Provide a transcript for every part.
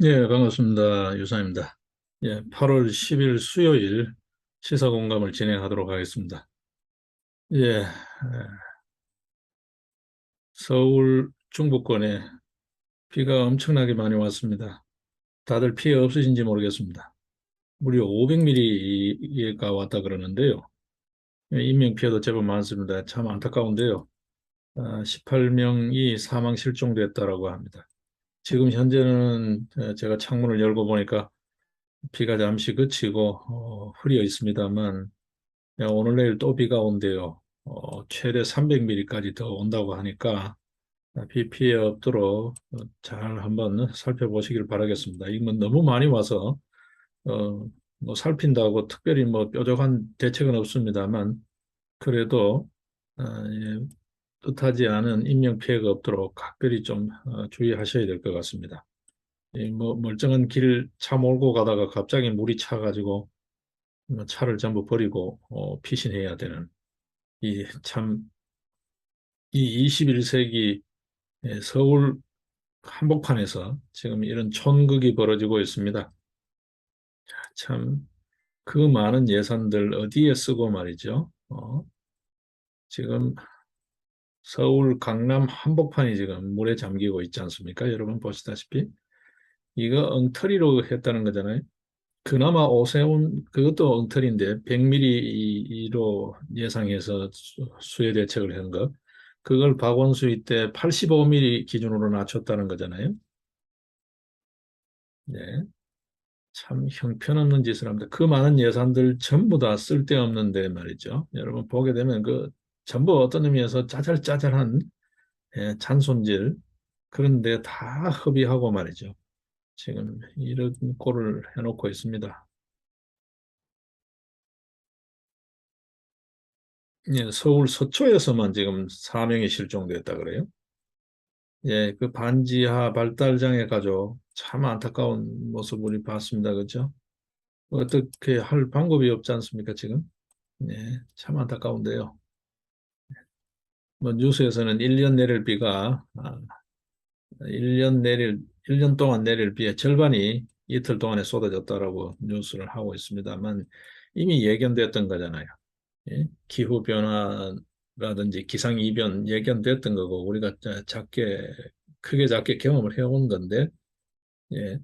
예, 반갑습니다. 유상입니다. 예, 8월 10일 수요일 시사공감을 진행하도록 하겠습니다. 예, 서울 중부권에 비가 엄청나게 많이 왔습니다. 다들 피해 없으신지 모르겠습니다. 무려 500mm가 왔다 그러는데요. 예, 인명피해도 제법 많습니다. 참 안타까운데요. 18명이 사망 실종됐다라고 합니다. 지금 현재는 제가 창문을 열고 보니까 비가 잠시 그치고 흐려 있습니다만 오늘 내일 또 비가 온대요. 최대 300mm까지 더 온다고 하니까 비 피해 없도록 잘 한번 살펴보시길 바라겠습니다. 이거 뭐 너무 많이 와서 뭐 살핀다고 특별히 뭐 뾰족한 대책은 없습니다만 그래도 예, 뜻하지 않은 인명 피해가 없도록 각별히 좀 주의하셔야 될 것 같습니다. 뭐 멀쩡한 길 차 몰고 가다가 갑자기 물이 차가지고 뭐 차를 전부 버리고 피신해야 되는 이 참, 이 21세기 서울 한복판에서 지금 이런 촌극이 벌어지고 있습니다. 참, 그 많은 예산들 어디에 쓰고 말이죠. 지금 서울 강남 한복판이 지금 물에 잠기고 있지 않습니까? 여러분 보시다시피. 이거 엉터리로 했다는 거잖아요. 그나마 오세훈 그것도 엉터리인데 100mm로 예상해서 수해 대책을 한 거. 그걸 박원수이 때 85mm 기준으로 낮췄다는 거잖아요. 네. 참 형편없는 짓을 합니다. 그 많은 예산들 전부 다 쓸데없는데 말이죠. 여러분 보게 되면 그 전부 어떤 의미에서 짜잘짜잘한 잔손질 그런데 다 허비하고 말이죠. 지금 이런 꼴을 해놓고 있습니다. 예, 서울 서초에서만 지금 4명이 실종됐다 그래요. 예, 그 반지하 발달장애 가족 참 안타까운 모습 우리 봤습니다. 그죠? 어떻게 할 방법이 없지 않습니까, 지금? 예, 참 안타까운데요. 뭐 뉴스에서는 1년 내릴 비가 1년 내릴 1년 동안 내릴 비의 절반이 이틀 동안에 쏟아졌다라고 뉴스를 하고 있습니다만 이미 예견됐던 거잖아요. 예? 기후 변화라든지 기상 이변 예견됐던 거고 우리가 작게 크게 작게 경험을 해온 건데 예,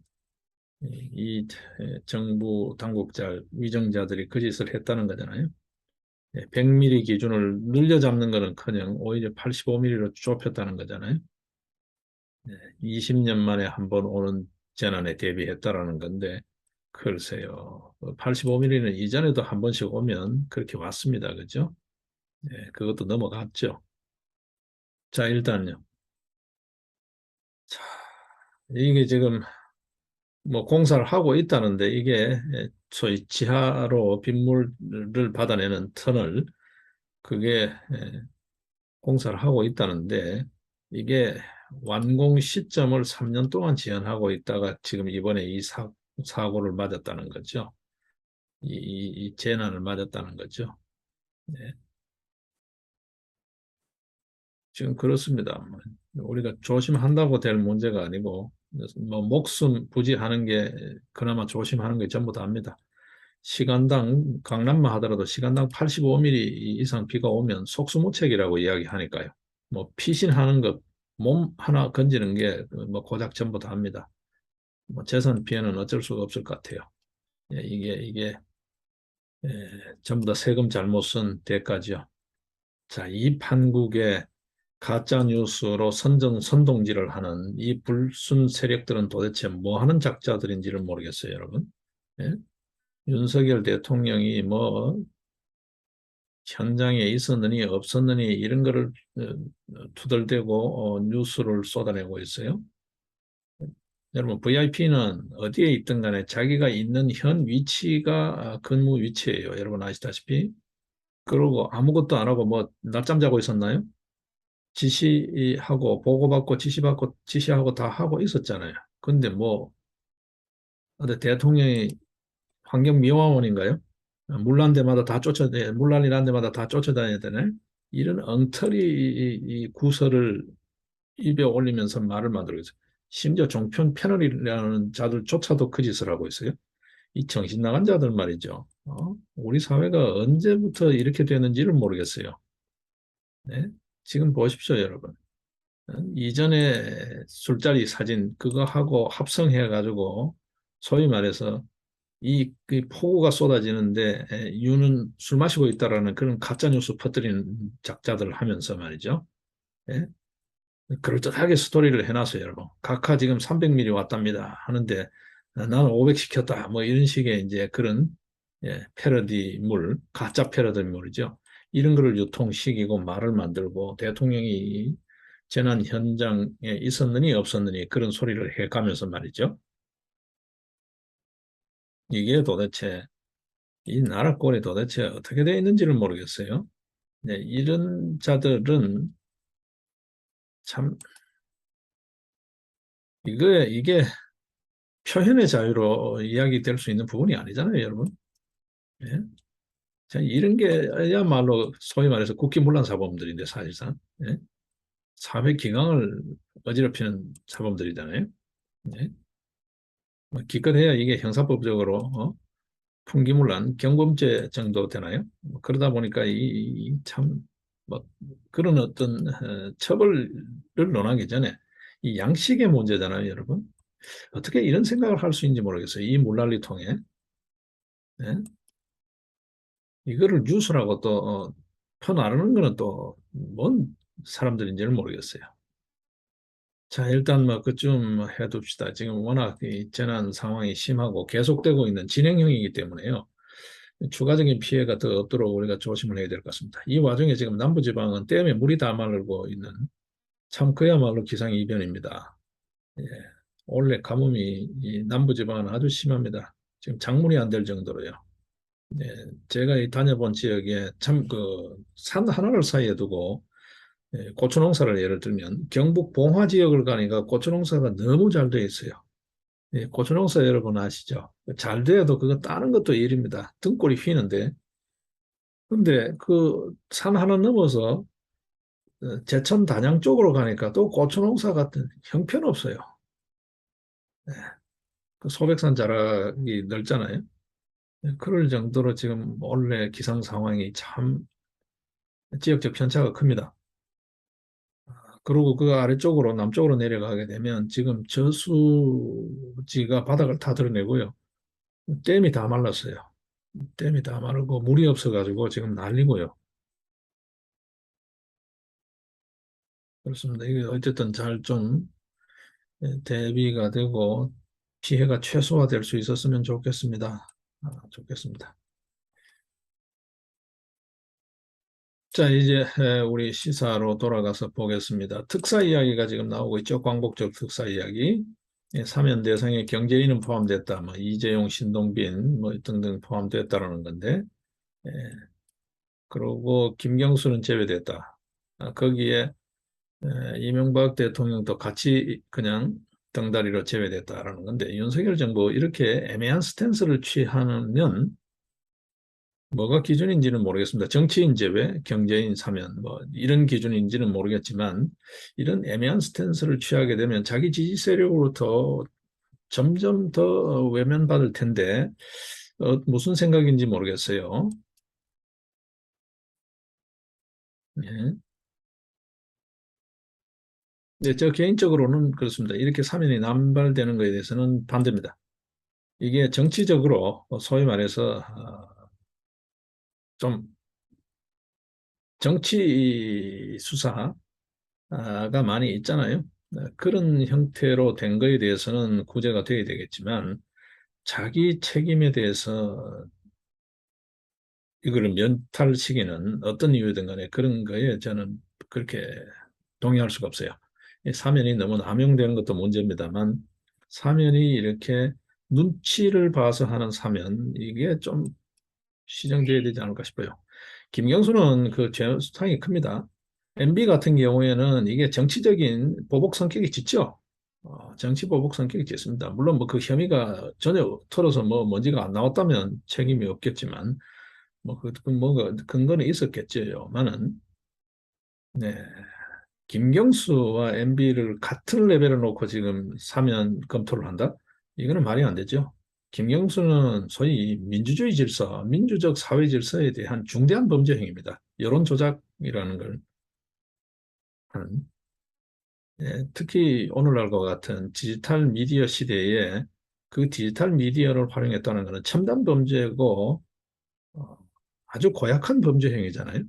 이 정부 당국자 위정자들이 그 짓을 했다는 거잖아요. 100mm 기준을 늘려잡는 거는커녕 오히려 85mm로 좁혔다는 거잖아요. 20년 만에 한 번 오는 재난에 대비했다라는 건데 글쎄요. 85mm는 이전에도 한 번씩 오면 그렇게 왔습니다. 그죠? 그것도 넘어갔죠. 자, 일단요. 자, 이게 지금 뭐 공사를 하고 있다는데 이게 소위 지하로 빗물을 받아내는 터널 그게 공사를 하고 있다는데 이게 완공 시점을 3년 동안 지연하고 있다가 지금 이번에 이 사고를 맞았다는 거죠. 이 재난을 맞았다는 거죠. 네. 지금 그렇습니다. 우리가 조심한다고 될 문제가 아니고 뭐 목숨 부지하는 게 그나마 조심하는 게 전부 다입니다. 시간당 강남만 하더라도 시간당 85mm 이상 비가 오면 속수무책이라고 이야기하니까요. 뭐 피신하는 것, 몸 하나 건지는 게 뭐 고작 전부 다입니다. 뭐 재산 피해는 어쩔 수가 없을 것 같아요. 이게 전부 다 세금 잘못 쓴 대가죠. 자, 이 판국에 가짜 뉴스로 선동질을 하는 이 불순 세력들은 도대체 뭐 하는 작자들인지를 모르겠어요, 여러분. 예? 윤석열 대통령이 뭐 현장에 있었느니 없었느니 이런 거를 투덜대고 뉴스를 쏟아내고 있어요. 여러분, VIP는 어디에 있든 간에 자기가 있는 현 위치가 근무 위치예요. 여러분 아시다시피. 그러고 아무것도 안 하고 뭐 낮잠 자고 있었나요? 지시하고 보고받고 지시받고 지시하고 다 하고 있었잖아요. 근데 뭐 어디 대통령이 환경미화원인가요? 물난 데마다 다 쫓아다녀 물난이 난 데마다 다 쫓아다녀야 되네. 이런 엉터리 이 구설을 입에 올리면서 말을 만들고 있어요. 심지어 종편 패널이라는 자들조차도 그 짓을 하고 있어요. 이 정신 나간 자들 말이죠. 우리 사회가 언제부터 이렇게 되는지를 모르겠어요. 네? 지금 보십시오, 여러분. 이전에 술자리 사진 그거 하고 합성해 가지고 소위 말해서 그 폭우가 쏟아지는데 유는 술 마시고 있다라는 그런 가짜 뉴스 퍼뜨리는 작자들 하면서 말이죠. 예? 그럴듯하게 스토리를 해놨어요, 여러분. 각하 지금 300mm 왔답니다 하는데 나는 500 시켰다. 뭐 이런 식의 이제 그런 패러디물, 가짜 패러디물이죠. 이런 거를 유통시키고 말을 만들고 대통령이 재난 현장에 있었느니 없었느니 그런 소리를 해가면서 말이죠. 이게 도대체 이 나라 꼴이 도대체 어떻게 되어 있는지를 모르겠어요. 네, 이런 자들은 참 이게 표현의 자유로 이야기될 수 있는 부분이 아니잖아요, 여러분. 예? 자, 이런 게야말로 소위 말해서 국기문란 사범들인데 사실상 사회 기강을 어지럽히는 사범들이잖아요. 예? 뭐 기껏해야 이게 형사법적으로 풍기문란 경범죄 정도 되나요? 뭐 그러다 보니까 이참뭐 그런 어떤 처벌을 논하기 전에 이 양식의 문제잖아요, 여러분. 어떻게 이런 생각을 할 수 있는지 모르겠어요. 이 물난리 통해. 예? 이거를 뉴스라고 또 펴나르는 거는 또 뭔 사람들인지는 모르겠어요. 자, 일단 뭐 그쯤 해둡시다. 지금 워낙 이 재난 상황이 심하고 계속되고 있는 진행형이기 때문에요. 추가적인 피해가 더 없도록 우리가 조심을 해야 될 것 같습니다. 이 와중에 지금 남부지방은 댐에 물이 다 마르고 있는 참 그야말로 기상이변입니다. 예. 올해 가뭄이 이 남부지방은 아주 심합니다. 지금 작물이 안 될 정도로요. 예, 제가 이 다녀본 지역에 참 그 산 하나를 사이에 두고 고추 농사를 예를 들면 경북 봉화 지역을 가니까 고추 농사가 너무 잘 돼 있어요. 고추 농사 여러분 아시죠? 잘 돼도 그거 따는 것도 일입니다. 등골이 휘는데. 근데 그 산 하나 넘어서 제천 단양 쪽으로 가니까 또 고추 농사 같은 형편없어요. 예, 그 소백산 자락이 넓잖아요. 그럴 정도로 지금 올해 기상 상황이 참 지역적 편차가 큽니다. 그리고 그 아래쪽으로 남쪽으로 내려가게 되면 지금 저수지가 바닥을 다 드러내고요. 댐이 다 말랐어요. 댐이 다 마르고 물이 없어가지고 지금 난리고요. 그렇습니다. 이게 어쨌든 잘 좀 대비가 되고 피해가 최소화될 수 있었으면 좋겠습니다. 좋겠습니다. 자, 이제 우리 시사로 돌아가서 보겠습니다. 특사 이야기가 지금 나오고 있죠. 광복절 특사 이야기. 사면 대상에 경제인은 포함됐다. 뭐 이재용, 신동빈 뭐 등등 포함됐다라는 건데, 예, 그리고 김경수는 제외됐다. 거기에 이명박 대통령도 같이 그냥 덩다리로 제외됐다라는 건데, 윤석열 정부 이렇게 애매한 스탠스를 취하면 뭐가 기준인지는 모르겠습니다. 정치인 제외, 경제인 사면, 뭐 이런 기준인지는 모르겠지만 이런 애매한 스탠스를 취하게 되면 자기 지지 세력으로부터 점점 더 외면받을 텐데 무슨 생각인지 모르겠어요. 예. 네, 저 개인적으로는 그렇습니다. 이렇게 사면이 남발되는 것에 대해서는 반대입니다. 이게 정치적으로 소위 말해서 좀 정치 수사 가 많이 있잖아요. 그런 형태로 된 거에 대해서는 구제가 돼야 되겠지만 자기 책임에 대해서 이거를 면탈시키는 어떤 이유든 간에 그런 거에 저는 그렇게 동의할 수가 없어요. 이 사면이 너무 남용되는 것도 문제입니다만 사면이 이렇게 눈치를 봐서 하는 사면 이게 좀 시정돼야 되지 않을까 싶어요. 김경수는 그 죄수탕이 큽니다. MB 같은 경우에는 이게 정치적인 보복 성격이 짙죠. 정치 보복 성격이 짙습니다. 물론 뭐 그 혐의가 전혀 털어서 뭐 먼지가 안 나왔다면 책임이 없겠지만 뭐가 근거는 있었겠죠만은 네. 김경수와 MB를 같은 레벨에 놓고 지금 사면 검토를 한다? 이거는 말이 안 되죠. 김경수는 소위 민주주의 질서, 민주적 사회 질서에 대한 중대한 범죄 행위입니다. 여론 조작이라는 걸 하는. 예, 특히 오늘날과 같은 디지털 미디어 시대에 그 디지털 미디어를 활용했다는 것은 첨단 범죄고 어, 아주 고약한 범죄 행위잖아요.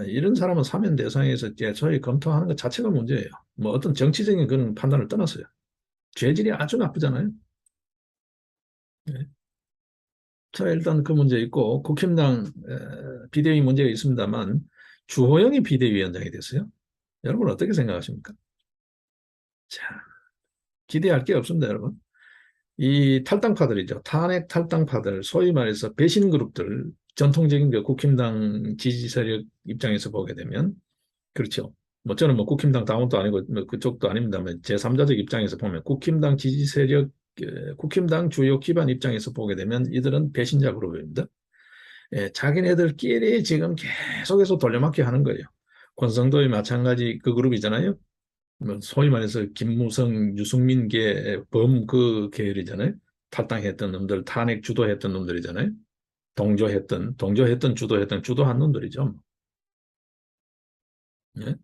이런 사람은 사면 대상에서 소위 검토하는 것 자체가 문제예요. 뭐 어떤 정치적인 그런 판단을 떠났어요. 죄질이 아주 나쁘잖아요. 예. 자, 일단 그 문제 있고 국힘당 비대위 문제가 있습니다만 주호영이 비대위원장이 됐어요. 여러분 어떻게 생각하십니까? 자, 기대할 게 없습니다, 여러분. 이 탈당파들이죠. 탄핵 탈당파들, 소위 말해서 배신 그룹들, 전통적인 그 국힘당 지지 세력 입장에서 보게 되면 그렇죠. 뭐 저는 뭐 국힘당 당원도 아니고 뭐 그쪽도 아닙니다만 제3자적 입장에서 보면 국힘당 지지 세력, 국힘당 주요 기반 입장에서 보게 되면 이들은 배신자 그룹입니다. 예, 자기네들끼리 지금 계속해서 돌려막기 하는 거예요. 권성도의 마찬가지 그 그룹이잖아요. 뭐 소위 말해서 김무성, 유승민계 범 그 계열이잖아요. 탈당했던 놈들, 탄핵 주도했던 놈들이잖아요. 동조했던, 주도했던, 주도한 놈들이죠. 예?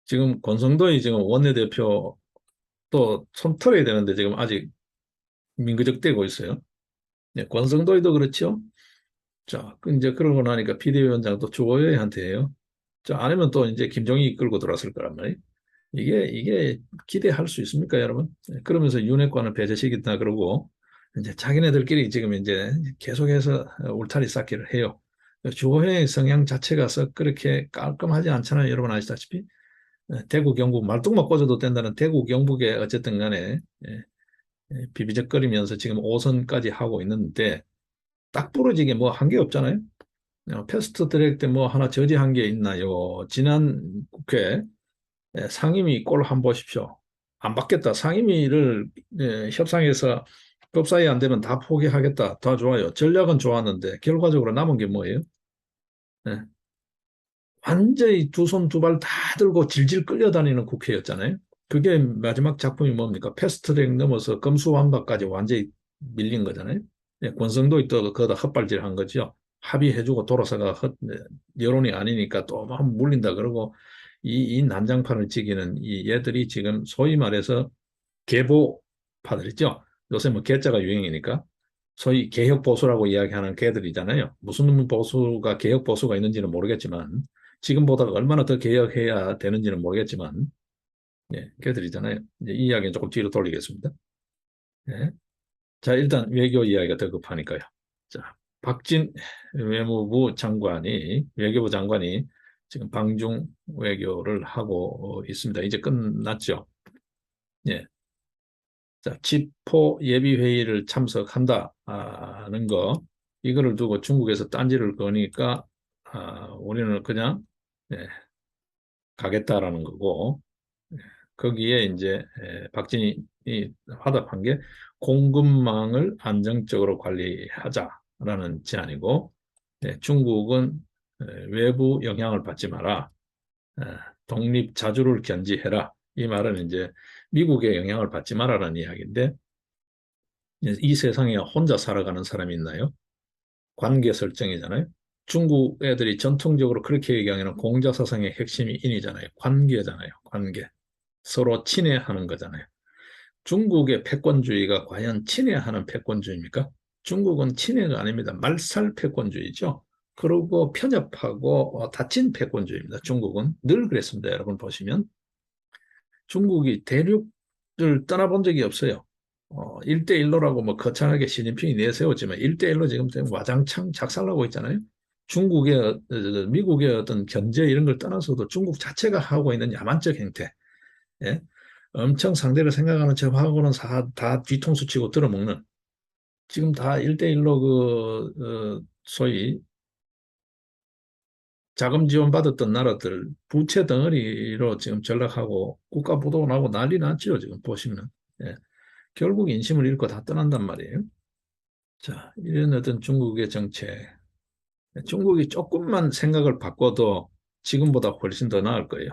지금 권성도의 지금 원내대표 또 손 털어야 되는데 지금 아직 민그적대고 있어요. 예, 권성도의도 그렇죠. 자, 그 이제 그러고 나니까 비대위원장도 주호영한테 해요. 자, 안 하면 또 이제 김종익 끌고 들어왔을 거란 말이에요. 이게 기대할 수 있습니까, 여러분? 예, 그러면서 윤핵관을 배제시켰다 그러고 이제 자기네들끼리 지금 이제 계속해서 울타리 쌓기를 해요. 주호영의 성향 자체가 썩 그렇게 깔끔하지 않잖아요. 여러분 아시다시피. 대구 경북 말뚝만 꽂아도 된다는 대구 경북에 어쨌든 간에 비비적거리면서 지금 5선까지 하고 있는데 딱 부러지게 뭐 한 게 없잖아요. 패스트 트랙 때 뭐 하나 저지한 게 있나요? 지난 국회 상임위 꼴 한번 보십시오. 안 받겠다. 상임위를 협상해서 법사위 안 되면 다 포기하겠다. 다 좋아요. 전략은 좋았는데 결과적으로 남은 게 뭐예요? 예, 완전히 두 손 두 발 다 들고 질질 끌려다니는 국회였잖아요. 그게 마지막 작품이 뭡니까? 패스트트랙 넘어서 검수완박까지 완전히 밀린 거잖아요. 예, 권성도이 또 거기다 헛발질한 거죠. 합의해주고 돌아서가 여론이 아니니까 또 막 물린다 그러고 이 난장판을 지기는 이 얘들이 지금 소위 말해서 개보파들이죠. 요새 뭐 개자가 유행이니까 소위 개혁 보수라고 이야기하는 개들이잖아요. 무슨 보수가 개혁 보수가 있는지는 모르겠지만 지금보다 얼마나 더 개혁해야 되는지는 모르겠지만 예, 걔들이잖아요. 이제 이 이야기는 조금 뒤로 돌리겠습니다. 예. 자, 일단 외교 이야기가 더 급하니까요. 자, 박진 외무부 장관이 외교부 장관이 지금 방중 외교를 하고 있습니다. 이제 끝났죠. 예. 자, 치포 예비 회의를 참석한다는 거 이거를 두고 중국에서 딴지를 거니까 우리는 그냥 예, 가겠다라는 거고 거기에 이제 박진이 화답한 게 공급망을 안정적으로 관리하자라는 제안이고 중국은 외부 영향을 받지 마라. 에, 독립 자주를 견지해라. 이 말은 이제 미국의 영향을 받지 마라라는 이야기인데 이 세상에 혼자 살아가는 사람이 있나요? 관계 설정이잖아요. 중국 애들이 전통적으로 그렇게 얘기하는 공자 사상의 핵심이 인이잖아요. 관계잖아요. 관계. 서로 친애하는 거잖아요. 중국의 패권주의가 과연 친애하는 패권주의입니까? 중국은 친애가 아닙니다. 말살 패권주의죠. 그리고 편협하고 닫힌 패권주의입니다. 중국은 늘 그랬습니다. 여러분 보시면 중국이 대륙을 떠나본 적이 없어요. 1대1로라고 뭐 거창하게 시진핑이 내세웠지만 1대1로 지금 와장창 작살나고 있잖아요. 미국의 어떤 견제 이런 걸 떠나서도 중국 자체가 하고 있는 야만적 행태. 예? 엄청 상대를 생각하는 척하고는 다 뒤통수 치고 들어먹는 지금 다 1대1로 소위 자금 지원 받았던 나라들 부채 덩어리로 지금 전락하고 국가 부도나고 난리 났죠. 지금 보시면. 예. 결국 인심을 잃고 다 떠난단 말이에요. 자, 이런 어떤 중국의 정책. 중국이 조금만 생각을 바꿔도 지금보다 훨씬 더 나을 거예요.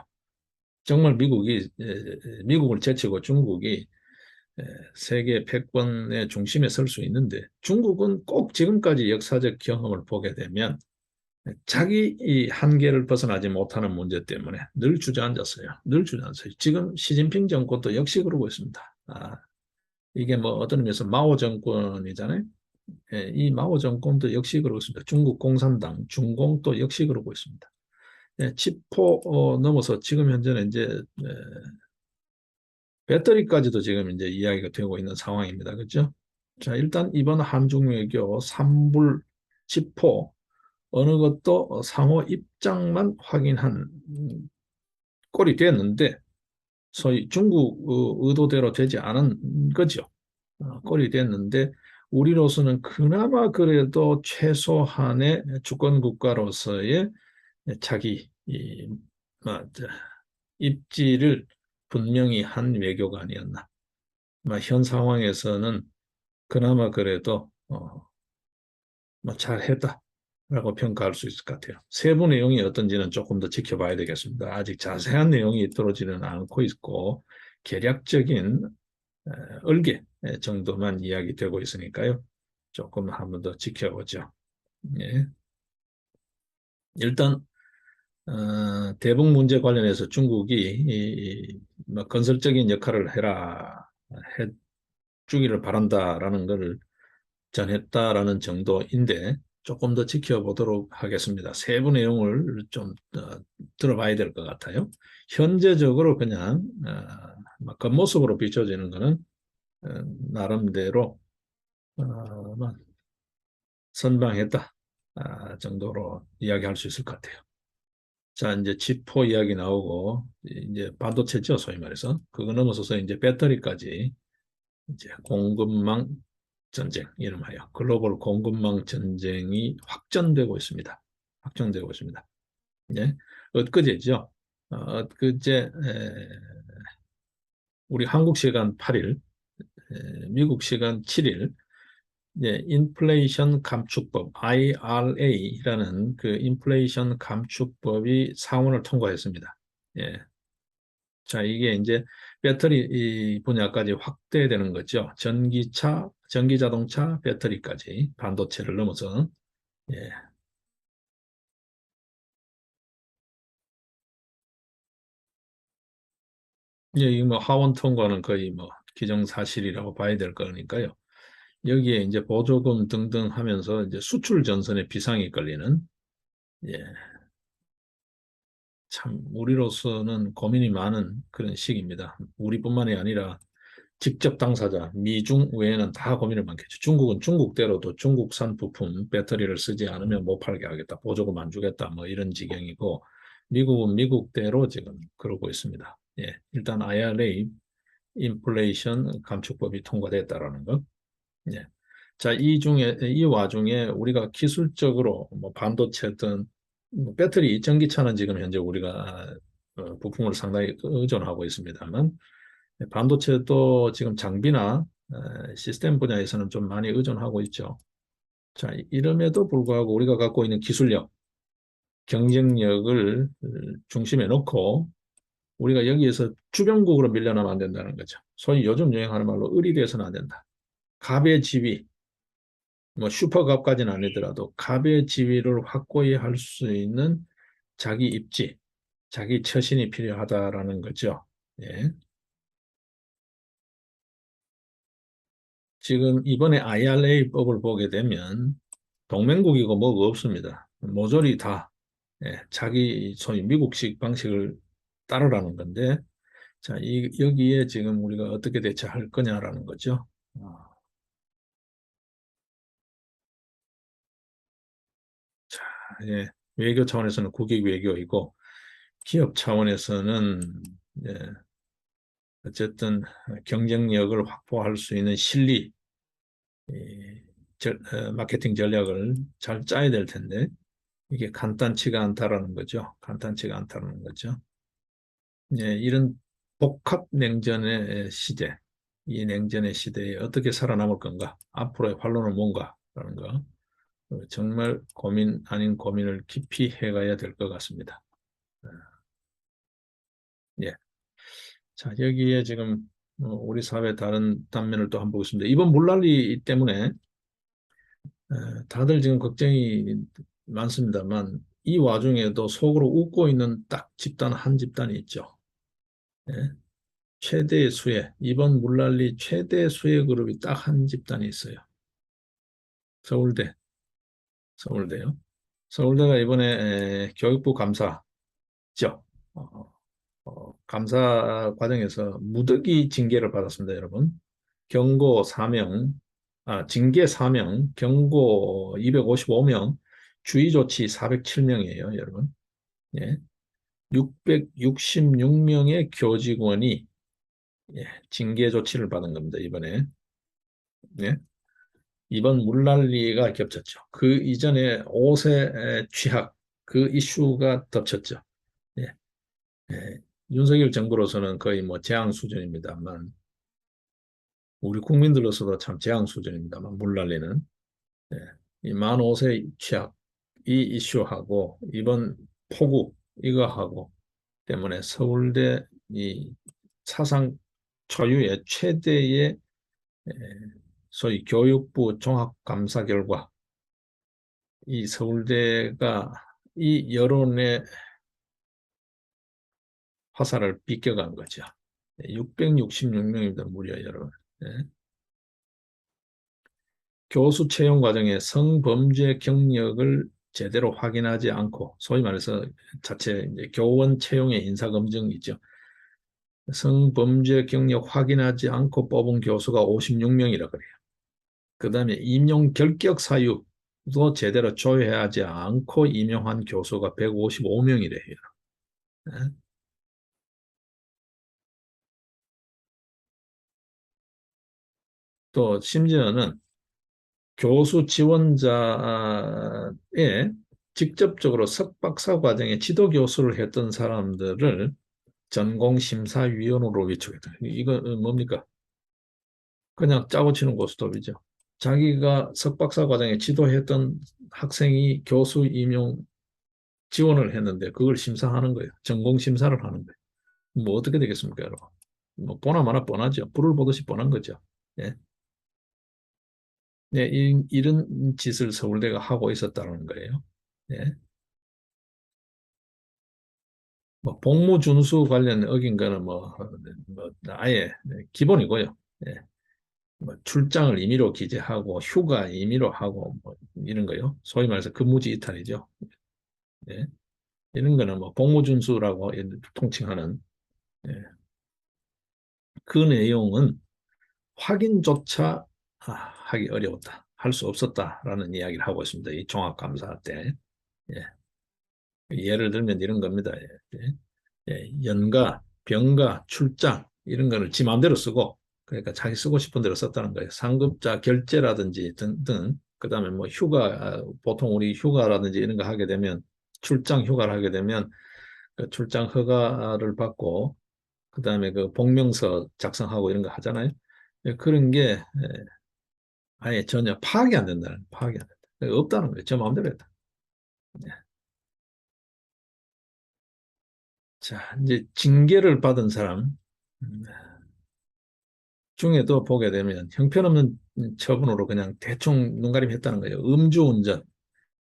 정말 미국을 제치고 중국이 세계 패권의 중심에 설 수 있는데 중국은 꼭 지금까지 역사적 경험을 보게 되면 자기 이 한계를 벗어나지 못하는 문제 때문에 늘 주저앉았어요. 늘 주저앉았어요. 지금 시진핑 정권도 역시 그러고 있습니다. 이게 뭐 어떤 의미에서 마오 정권이잖아요. 이 마오 정권도 역시 그러고 있습니다. 중국 공산당, 중공도 역시 그러고 있습니다. 치포 넘어서 지금 현재는 이제 배터리까지도 지금 이제 이야기가 되고 있는 상황입니다. 그렇죠? 자, 일단 이번 한중 외교 삼불 치포 어느 것도 상호 입장만 확인한 꼴이 됐는데 소위 중국 의도대로 되지 않은 거죠. 꼴이 됐는데 우리로서는 그나마 그래도 최소한의 주권 국가로서의 자기 입지를 분명히 한 외교가 아니었나. 현 상황에서는 그나마 그래도 잘했다라고 평가할 수 있을 것 같아요. 세부 내용이 어떤지는 조금 더 지켜봐야 되겠습니다. 아직 자세한 내용이 들어지는 않고 있고 개략적인 얼개 정도만 이야기되고 있으니까요. 조금 한번 더 지켜보죠. 예. 일단 대북 문제 관련해서 중국이 뭐 건설적인 역할을 해주기를 바란다라는 것을 전했다라는 정도인데 조금 더 지켜보도록 하겠습니다. 세부 내용을 좀 들어봐야 될 것 같아요. 현재적으로 그냥 뭐 겉모습으로 비춰지는 것은 어, 나름대로 뭐 선방했다 정도로 이야기할 수 있을 것 같아요. 자, 이제 지포 이야기 나오고 이제 반도체죠, 소위 말해서 그거 넘어서서 이제 배터리까지 이제 공급망 전쟁, 이름하여 글로벌 공급망 전쟁이 확전되고 있습니다. 확정되고 있습니다. 예. 엊그제죠. 엊그제 우리 한국 시간 8일, 미국 시간 7일, 인플레이션 감축법 IRA라는 그 인플레이션 감축법이 상원을 통과했습니다. 예. 자, 이게 이제 배터리 분야까지 확대되는 거죠. 전기차, 전기자동차, 배터리까지 반도체를 넘어서 예. 이 뭐 하원 통과는 거의 뭐 기정사실이라고 봐야 될 거니까요. 여기에 이제 보조금 등등 하면서 이제 수출 전선에 비상이 걸리는 예. 참 우리로서는 고민이 많은 그런 시기입니다. 우리뿐만이 아니라 직접 당사자, 미중 외에는 다 고민을 많겠죠. 중국은 중국대로도 중국산 부품, 배터리를 쓰지 않으면 못 팔게 하겠다, 보조금 안 주겠다, 뭐 이런 지경이고, 미국은 미국대로 지금 그러고 있습니다. 예, 일단 IRA, 인플레이션 감축법이 통과됐다라는 거. 예. 자, 이 와중에 우리가 기술적으로 뭐 반도체든 뭐 배터리 전기차는 지금 현재 우리가 부품을 상당히 의존하고 있습니다만 반도체도 지금 장비나 시스템 분야에서는 좀 많이 의존하고 있죠. 자, 이름에도 불구하고 우리가 갖고 있는 기술력, 경쟁력을 중심에 놓고 우리가 여기에서 주변국으로 밀려나면 안 된다는 거죠. 소위 요즘 유행하는 말로 의리돼서는 안 된다. 갑의 지위, 뭐 슈퍼갑까지는 아니더라도 갑의 지위를 확고히 할 수 있는 자기 입지, 자기 처신이 필요하다라는 거죠. 예. 지금 이번에 IRA 법을 보게 되면 동맹국이고 뭐가 없습니다. 모조리 다 자기 소위 미국식 방식을 따르라는 건데 자, 여기에 지금 우리가 어떻게 대처할 거냐라는 거죠. 아, 자, 외교 차원에서는 국익 외교이고 기업 차원에서는 예, 어쨌든 경쟁력을 확보할 수 있는 실리, 마케팅 전략을 잘 짜야 될 텐데 이게 간단치가 않다라는 거죠. 간단치가 않다는 거죠. 이런 복합 냉전의 시대, 이 냉전의 시대에 어떻게 살아남을 건가? 앞으로의 활로는 뭔가라는 거. 정말 고민 아닌 고민을 깊이 해가야 될 것 같습니다. 예. 자, 여기에 지금 우리 사회 다른 단면을 또 한번 보겠습니다. 이번 물난리 때문에 다들 지금 걱정이 많습니다만 이 와중에도 속으로 웃고 있는 딱 집단 한 집단이 있죠. 예. 최대 수혜, 이번 물난리 최대 수혜 그룹이 딱 한 집단이 있어요. 서울대, 서울대요. 서울대가 이번에 교육부 감사죠. 어, 감사 과정에서 무더기 징계를 받았습니다, 여러분. 경고 4명, 징계 4명, 경고 255명, 주의 조치 407명이에요, 여러분. 예. 666명의 교직원이 징계 조치를 받은 겁니다, 이번에. 예. 이번 물난리가 겹쳤죠. 그 이전에 5세 취학, 그 이슈가 덮쳤죠. 예. 예. 윤석열 정부로서는 거의 뭐 재앙 수준입니다만, 우리 국민들로서도 참 재앙 수준입니다만, 물난리는. 예. 이 만 5세 취학, 이 이슈하고, 이번 폭우, 이거하고 때문에 서울대 이 사상 초유의 최대의 에, 소위 교육부 종합감사 결과 이 서울대가 이 여론의 화살을 비껴간 거죠. 666명입니다. 무려 여러분. 예. 교수 채용 과정에 성범죄 경력을 제대로 확인하지 않고 소위 말해서 자체 이제 교원 채용의 인사검증 있죠. 성범죄 경력 확인하지 않고 뽑은 교수가 56명이라 그래요. 그 다음에 임용 결격 사유도 제대로 조회하지 않고 임용한 교수가 155명이래요. 또 심지어는 교수 지원자에 직접적으로 석박사 과정에 지도 교수를 했던 사람들을 전공심사위원으로 위촉했다. 이거 뭡니까? 그냥 짜고 치는 고스톱이죠. 자기가 석박사 과정에 지도했던 학생이 교수 임용 지원을 했는데 그걸 심사하는 거예요. 전공 심사를 하는 거예요. 뭐 어떻게 되겠습니까, 여러분? 뭐 보나 마나 뻔하죠. 불을 보듯이 뻔한 거죠. 예. 네, 이런 짓을 서울대가 하고 있었다는 거예요. 예. 뭐 복무 준수 관련 어긴 거는 뭐 아예 기본이고요. 예. 뭐 출장을 임의로 기재하고 휴가 임의로 하고 뭐 이런 거요. 소위 말해서 근무지 이탈이죠. 예. 이런 거는 뭐 복무준수라고 통칭하는 예. 그 내용은 확인조차 하기 어려웠다. 할 수 없었다라는 이야기를 하고 있습니다. 이 종합감사 때. 예. 예를 들면 이런 겁니다. 예. 예. 연가, 병가, 출장 이런 거를 지 마음대로 쓰고 그러니까 자기 쓰고 싶은 대로 썼다는 거예요. 상급자 결제라든지 등등 그다음에 뭐 휴가 보통 우리 휴가라든지 이런 거 하게 되면 출장 휴가를 하게 되면 그 출장 허가를 받고 그다음에 그 복명서 작성하고 이런 거 하잖아요. 예, 그런 게 아예 전혀 파악이 안 된다는 파악이 안 된다. 없다는 거예요. 저 마음대로 했다. 예. 자, 이제 징계를 받은 사람 중에도 보게 되면 형편없는 처분으로 그냥 대충 눈가림 했다는 거예요. 음주운전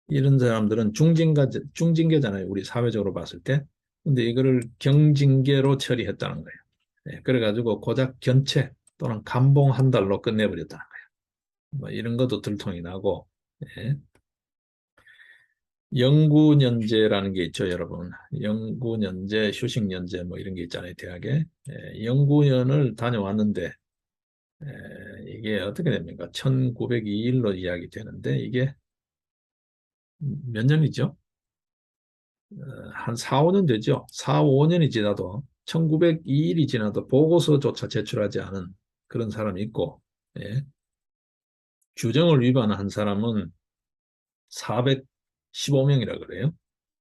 이런 사람들은 중징계잖아요. 우리 사회적으로 봤을 때. 근데 이거를 경징계로 처리했다는 거예요. 예, 그래가지고 고작 견책 또는 감봉 한 달로 끝내버렸다는 거예요. 뭐 이런 것도 들통이 나고, 예. 영구년제라는 게 있죠, 여러분. 영구년제, 휴식년제 뭐 이런 게 있잖아요, 대학에. 예, 영구년을 다녀왔는데 이게 어떻게 됩니까? 1902일로 이야기 되는데 이게 몇 년이죠? 한 4, 5년 되죠. 4, 5년이 지나도 1902일이 지나도 보고서조차 제출하지 않은 그런 사람이 있고 예. 규정을 위반한 사람은 415명이라 그래요.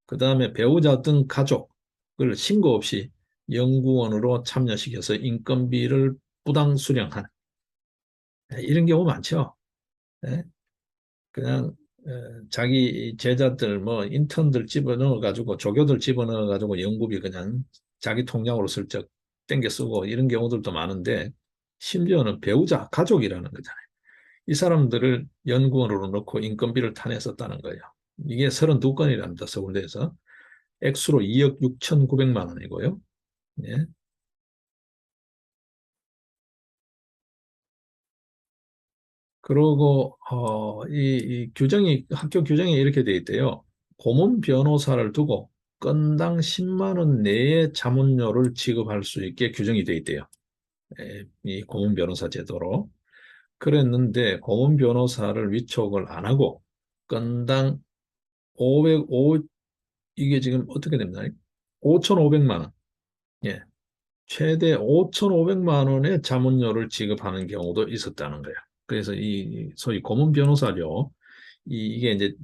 그 다음에 배우자 등 가족을 신고 없이 연구원으로 참여시켜서 인건비를 부당 수령한 이런 경우 많죠. 예. 그냥 자기 제자들 뭐 인턴들 집어넣어 가지고 조교들 집어넣어 가지고 연구비 그냥 자기 통장으로 슬쩍 땡겨 쓰고 이런 경우들도 많은데 심지어는 배우자, 가족이라는 거잖아요. 이 사람들을 연구원으로 넣고 인건비를 타냈었다는 거예요. 이게 32건이랍니다. 서울대에서. 액수로 2억 6,900만 원이고요. 예. 그리고 이 규정이 학교 규정에 이렇게 돼 있대요. 고문 변호사를 두고 건당 10만 원 내의 자문료를 지급할 수 있게 규정이 돼 있대요. 이 고문 변호사 제도로. 그랬는데 고문 변호사를 위촉을 안 하고 건당 505 이게 지금 어떻게 됩니까? 5,500만 원. 예. 최대 5,500만 원의 자문료를 지급하는 경우도 있었다는 거예요. 그래서 이 소위 고문 변호사료 이게 이제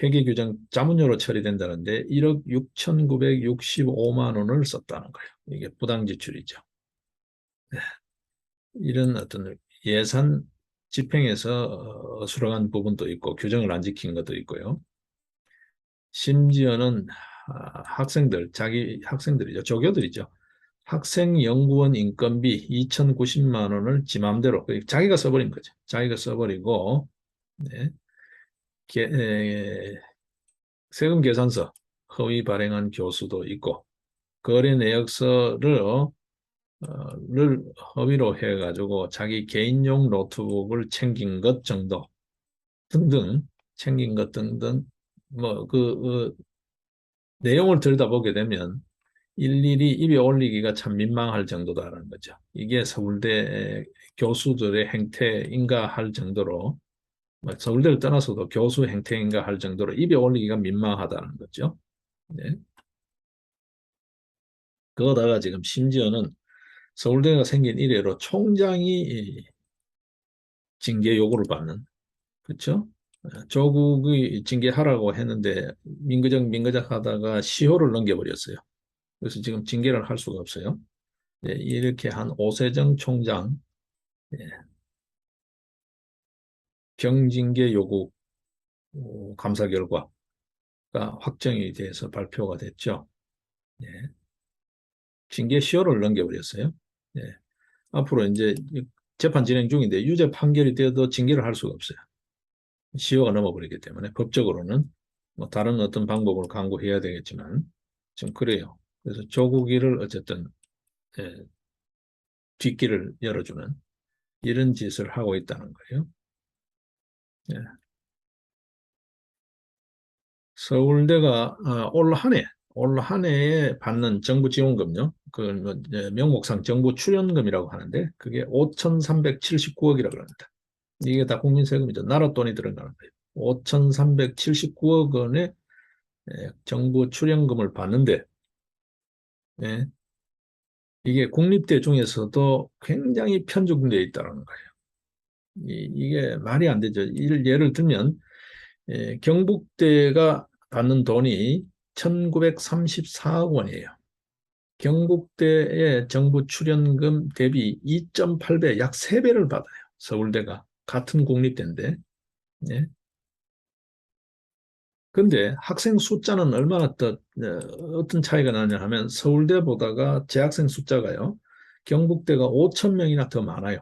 회계 규정 자문료로 처리된다는데 1억 6,965만 원을 썼다는 거예요. 이게 부당 지출이죠. 네. 이런 어떤 예산 집행에서 수령한 부분도 있고 규정을 안 지킨 것도 있고요. 심지어는 학생들, 자기 학생들이죠. 조교들이죠. 학생연구원 인건비 2,090만 원을 지 맘대로 자기가 써버린 거죠. 자기가 써버리고 네. 세금 계산서 허위 발행한 교수도 있고 거래 내역서를 허위로 해가지고 자기 개인용 노트북을 챙긴 것 정도 등등 챙긴 것 등등 뭐그 내용을 들여다보게 되면 일일이 입에 올리기가 참 민망할 정도다라는 거죠. 이게 서울대 교수들의 행태인가 할 정도로 뭐 서울대를 떠나서도 교수 행태인가 할 정도로 입에 올리기가 민망하다는 거죠. 네. 그러다가 지금 심지어는 서울대가 생긴 이래로 총장이 징계 요구를 받는 그렇죠? 조국이 징계하라고 했는데 민거적 하다가 시효를 넘겨버렸어요. 그래서 지금 징계를 할 수가 없어요. 네, 이렇게 한 오세정 총장 예, 경징계 요구 감사 결과가 확정이 돼서 발표가 됐죠. 예, 징계 시효를 넘겨버렸어요. 예, 앞으로 이제 재판 진행 중인데 유죄 판결이 돼도 징계를 할 수가 없어요. 시효가 넘어버리기 때문에 법적으로는 뭐 다른 어떤 방법을 강구해야 되겠지만 좀 그래요. 그래서 조국이를 어쨌든 예, 뒷길을 열어주는 이런 짓을 하고 있다는 거예요. 예. 서울대가 올 한 해에 받는 정부 지원금요. 그 뭐, 명목상 정부 출연금이라고 하는데 그게 5,379억이라고 합니다. 이게 다 국민 세금이죠. 나라 돈이 들어가는 거예요. 5,379억 원의 정부 출연금을 받는데 예, 이게 국립대 중에서도 굉장히 편중되어 있다는 거예요. 이게 말이 안 되죠. 예를 들면 경북대가 받는 돈이 1,934억 원이에요. 경북대의 정부 출연금 대비 2.8배, 약 3배를 받아요. 서울대가. 같은 국립대인데. 예. 근데 학생 숫자는 얼마나 어떤 차이가 나냐 하면 서울대보다가 재학생 숫자가요. 경북대가 5천 명이나 더 많아요.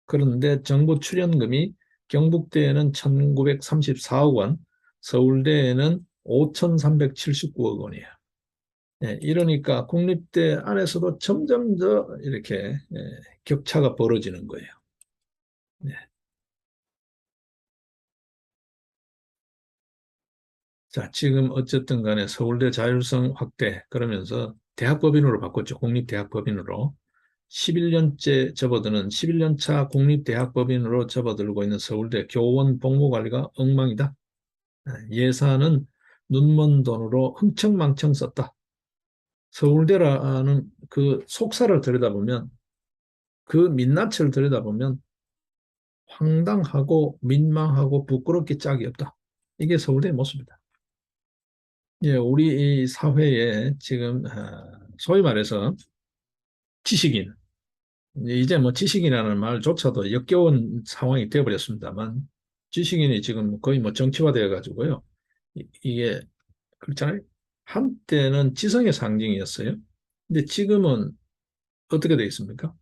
그런데 정부 출연금이 경북대에는 1,934억 원, 서울대에는 5,379억 원이에요. 예, 이러니까 국립대 안에서도 점점 더 이렇게 격차가 벌어지는 거예요. 네. 자, 지금 어쨌든 간에 서울대 자율성 확대 그러면서 대학법인으로 바꿨죠. 국립대학법인으로. 11년째 접어드는 11년 차 국립대학법인으로 접어들고 있는 서울대 교원 복무 관리가 엉망이다. 예산은 눈먼 돈으로 흥청망청 썼다. 서울대라는 그 속사를 들여다보면 그 민낯을 들여다보면 황당하고 민망하고 부끄럽게 짝이 없다. 이게 서울대의 모습이다. 예, 우리 이 사회에 지금 소위 말해서 지식인, 이제 뭐 지식인이라는 말조차도 역겨운 상황이 되어버렸습니다만 지식인이 지금 거의 뭐 정치화되어 가지고요. 이게 그렇잖아요. 한때는 지성의 상징이었어요. 근데 지금은 어떻게 돼 있습니까?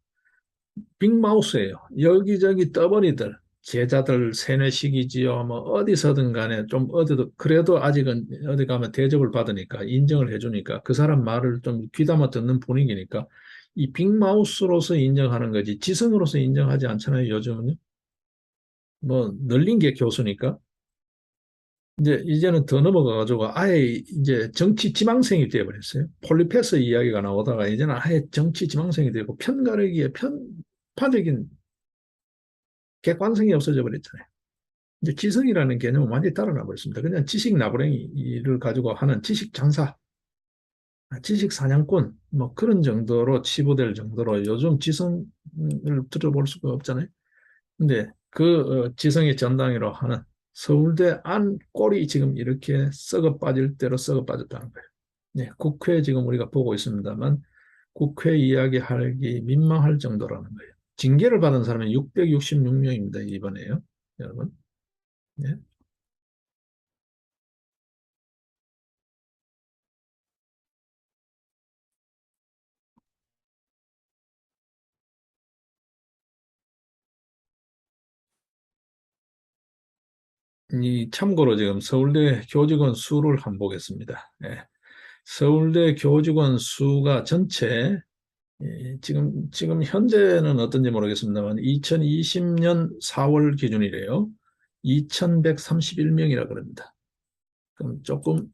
빅마우스예요. 여기저기 떠버리들, 제자들 세뇌식이지요. 뭐 어디서든 간에 좀 어디도 그래도 아직은 어디 가면 대접을 받으니까 인정을 해주니까 그 사람 말을 좀 귀담아 듣는 분위기니까 이 빅마우스로서 인정하는 거지 지성으로서 인정하지 않잖아요. 요즘은요. 뭐 늘린 게 교수니까. 이제는 더 넘어가가지고 아예 이제 정치 지망생이 되어버렸어요. 폴리페스 이야기가 나오다가 이제는 아예 정치 지망생이 되고 편가르기에 편파적인 객관성이 없어져 버렸잖아요. 이제 지성이라는 개념은 완전히 달아나 버렸습니다. 그냥 지식 나부랭이를 가지고 하는 지식 장사, 지식 사냥꾼, 뭐 그런 정도로 치부될 정도로 요즘 지성을 들어볼 수가 없잖아요. 근데 그 지성의 전당이라고 하는 서울대 안 꼴이 지금 이렇게 썩어 빠질 대로 썩어 빠졌다는 거예요. 네, 국회 지금 우리가 보고 있습니다만 국회 이야기하기 민망할 정도라는 거예요. 징계를 받은 사람이 666명입니다. 이번에요. 여러분. 네. 이 참고로 지금 서울대 교직원 수를 한번 보겠습니다. 예. 서울대 교직원 수가 전체 지금 현재는 어떤지 모르겠습니다만 2020년 4월 기준이래요. 2,131명이라 그럽니다. 그럼 조금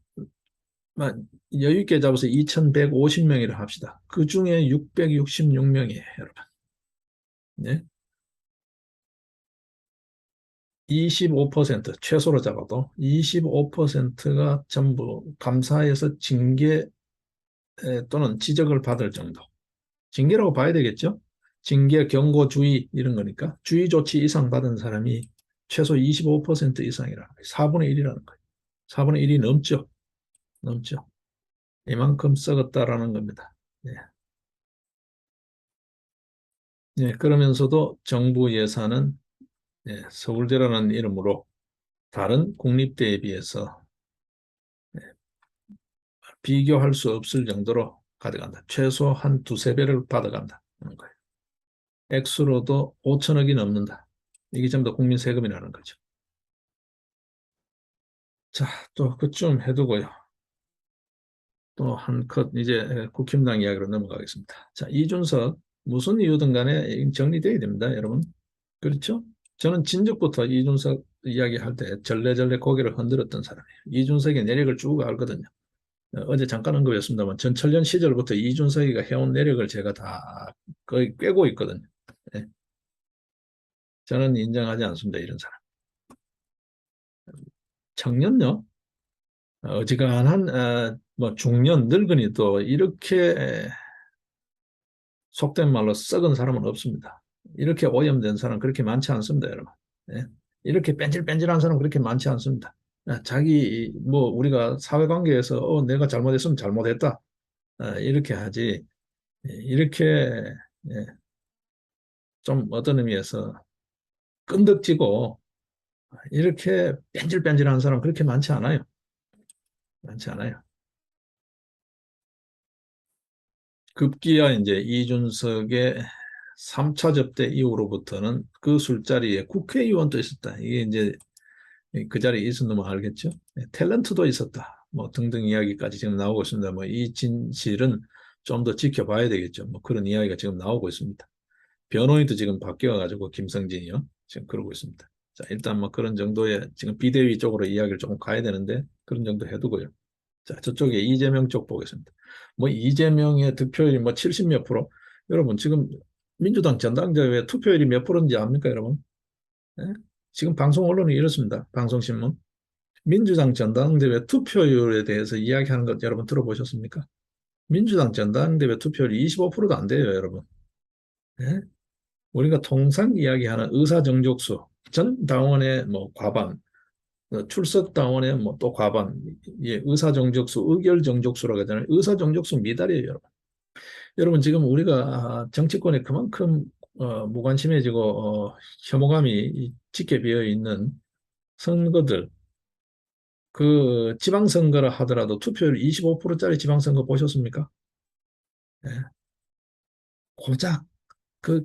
여유 있게 잡아서 2,150명이라 합시다. 그 중에 666명이에요, 여러분. 네? 25% 최소로 잡아도 25%가 전부 감사에서 징계 또는 지적을 받을 정도. 징계라고 봐야 되겠죠? 징계, 경고, 주의 이런 거니까 주의 조치 이상 받은 사람이 최소 25% 이상이라는 거예요. 4분의 1이라는 거예요. 4분의 1이 넘죠. 넘죠. 이만큼 썩었다라는 겁니다. 네. 네, 그러면서도 정부 예산은 서울대라는 이름으로 다른 국립대에 비해서 비교할 수 없을 정도로 가져간다. 최소 한 두세 배를 받아간다. 하는 거예요. 액수로도 5천억이 넘는다. 이게 전부 다 국민 세금이라는 거죠. 자, 또 그쯤 해두고요. 또 한 컷 이제 국힘당 이야기로 넘어가겠습니다. 자, 이준석 무슨 이유든 간에 정리돼야 됩니다, 여러분. 그렇죠? 저는 진즉부터 이준석 이야기할 때 절레절레 고개를 흔들었던 사람이에요. 이준석의 내력을 쭉 알거든요. 어제 잠깐 언급했습니다만 전철련 시절부터 이준석이가 해온 내력을 제가 다 거의 꿰고 있거든요. 네. 저는 인정하지 않습니다. 이런 사람. 청년요? 어지간한 뭐 중년 늙은이도 이렇게 속된 말로 썩은 사람은 없습니다. 이렇게 오염된 사람 그렇게 많지 않습니다, 여러분. 예? 이렇게 뺀질뺀질한 사람 그렇게 많지 않습니다. 자기 뭐 우리가 사회관계에서 내가 잘못했으면 잘못했다 이렇게 하지 이렇게 예, 좀 어떤 의미에서 끈덕지고 이렇게 뺀질뺀질한 사람 그렇게 많지 않아요. 많지 않아요. 급기야 이제 이준석의 3차 접대 이후로부터는 그 술자리에 국회의원도 있었다. 이게 이제 그 자리에 있었는면 알겠죠? 탤런트도 있었다. 뭐 등등 이야기까지 지금 나오고 있습니다. 뭐 이 진실은 좀 더 지켜봐야 되겠죠. 뭐 그런 이야기가 지금 나오고 있습니다. 변호인도 지금 바뀌어가지고 김성진이요. 지금 그러고 있습니다. 자, 일단 뭐 그런 정도의 지금 비대위 쪽으로 이야기를 조금 가야 되는데 그런 정도 해두고요. 자, 저쪽에 이재명 쪽 보겠습니다. 뭐 이재명의 득표율이 뭐 70 몇 프로. 여러분 지금 민주당 전당대회 투표율이 몇 프로인지 압니까, 여러분? 예? 지금 방송 언론이 이렇습니다. 방송신문. 민주당 전당대회 투표율에 대해서 이야기하는 것 여러분 들어보셨습니까? 민주당 전당대회 투표율이 25%도 안 돼요, 여러분. 예? 우리가 통상 이야기하는 의사 정족수, 전 당원의 뭐 과반, 출석 당원의 뭐 또 과반, 예, 의사 정족수, 의결 정족수라고 하잖아요. 의사 정족수 미달이에요, 여러분. 여러분 지금 우리가 정치권에 그만큼 무관심해지고 혐오감이 짙게 비어 있는 선거들, 그 지방선거를 하더라도 투표율 25%짜리 지방선거 보셨습니까? 예. 고작 그,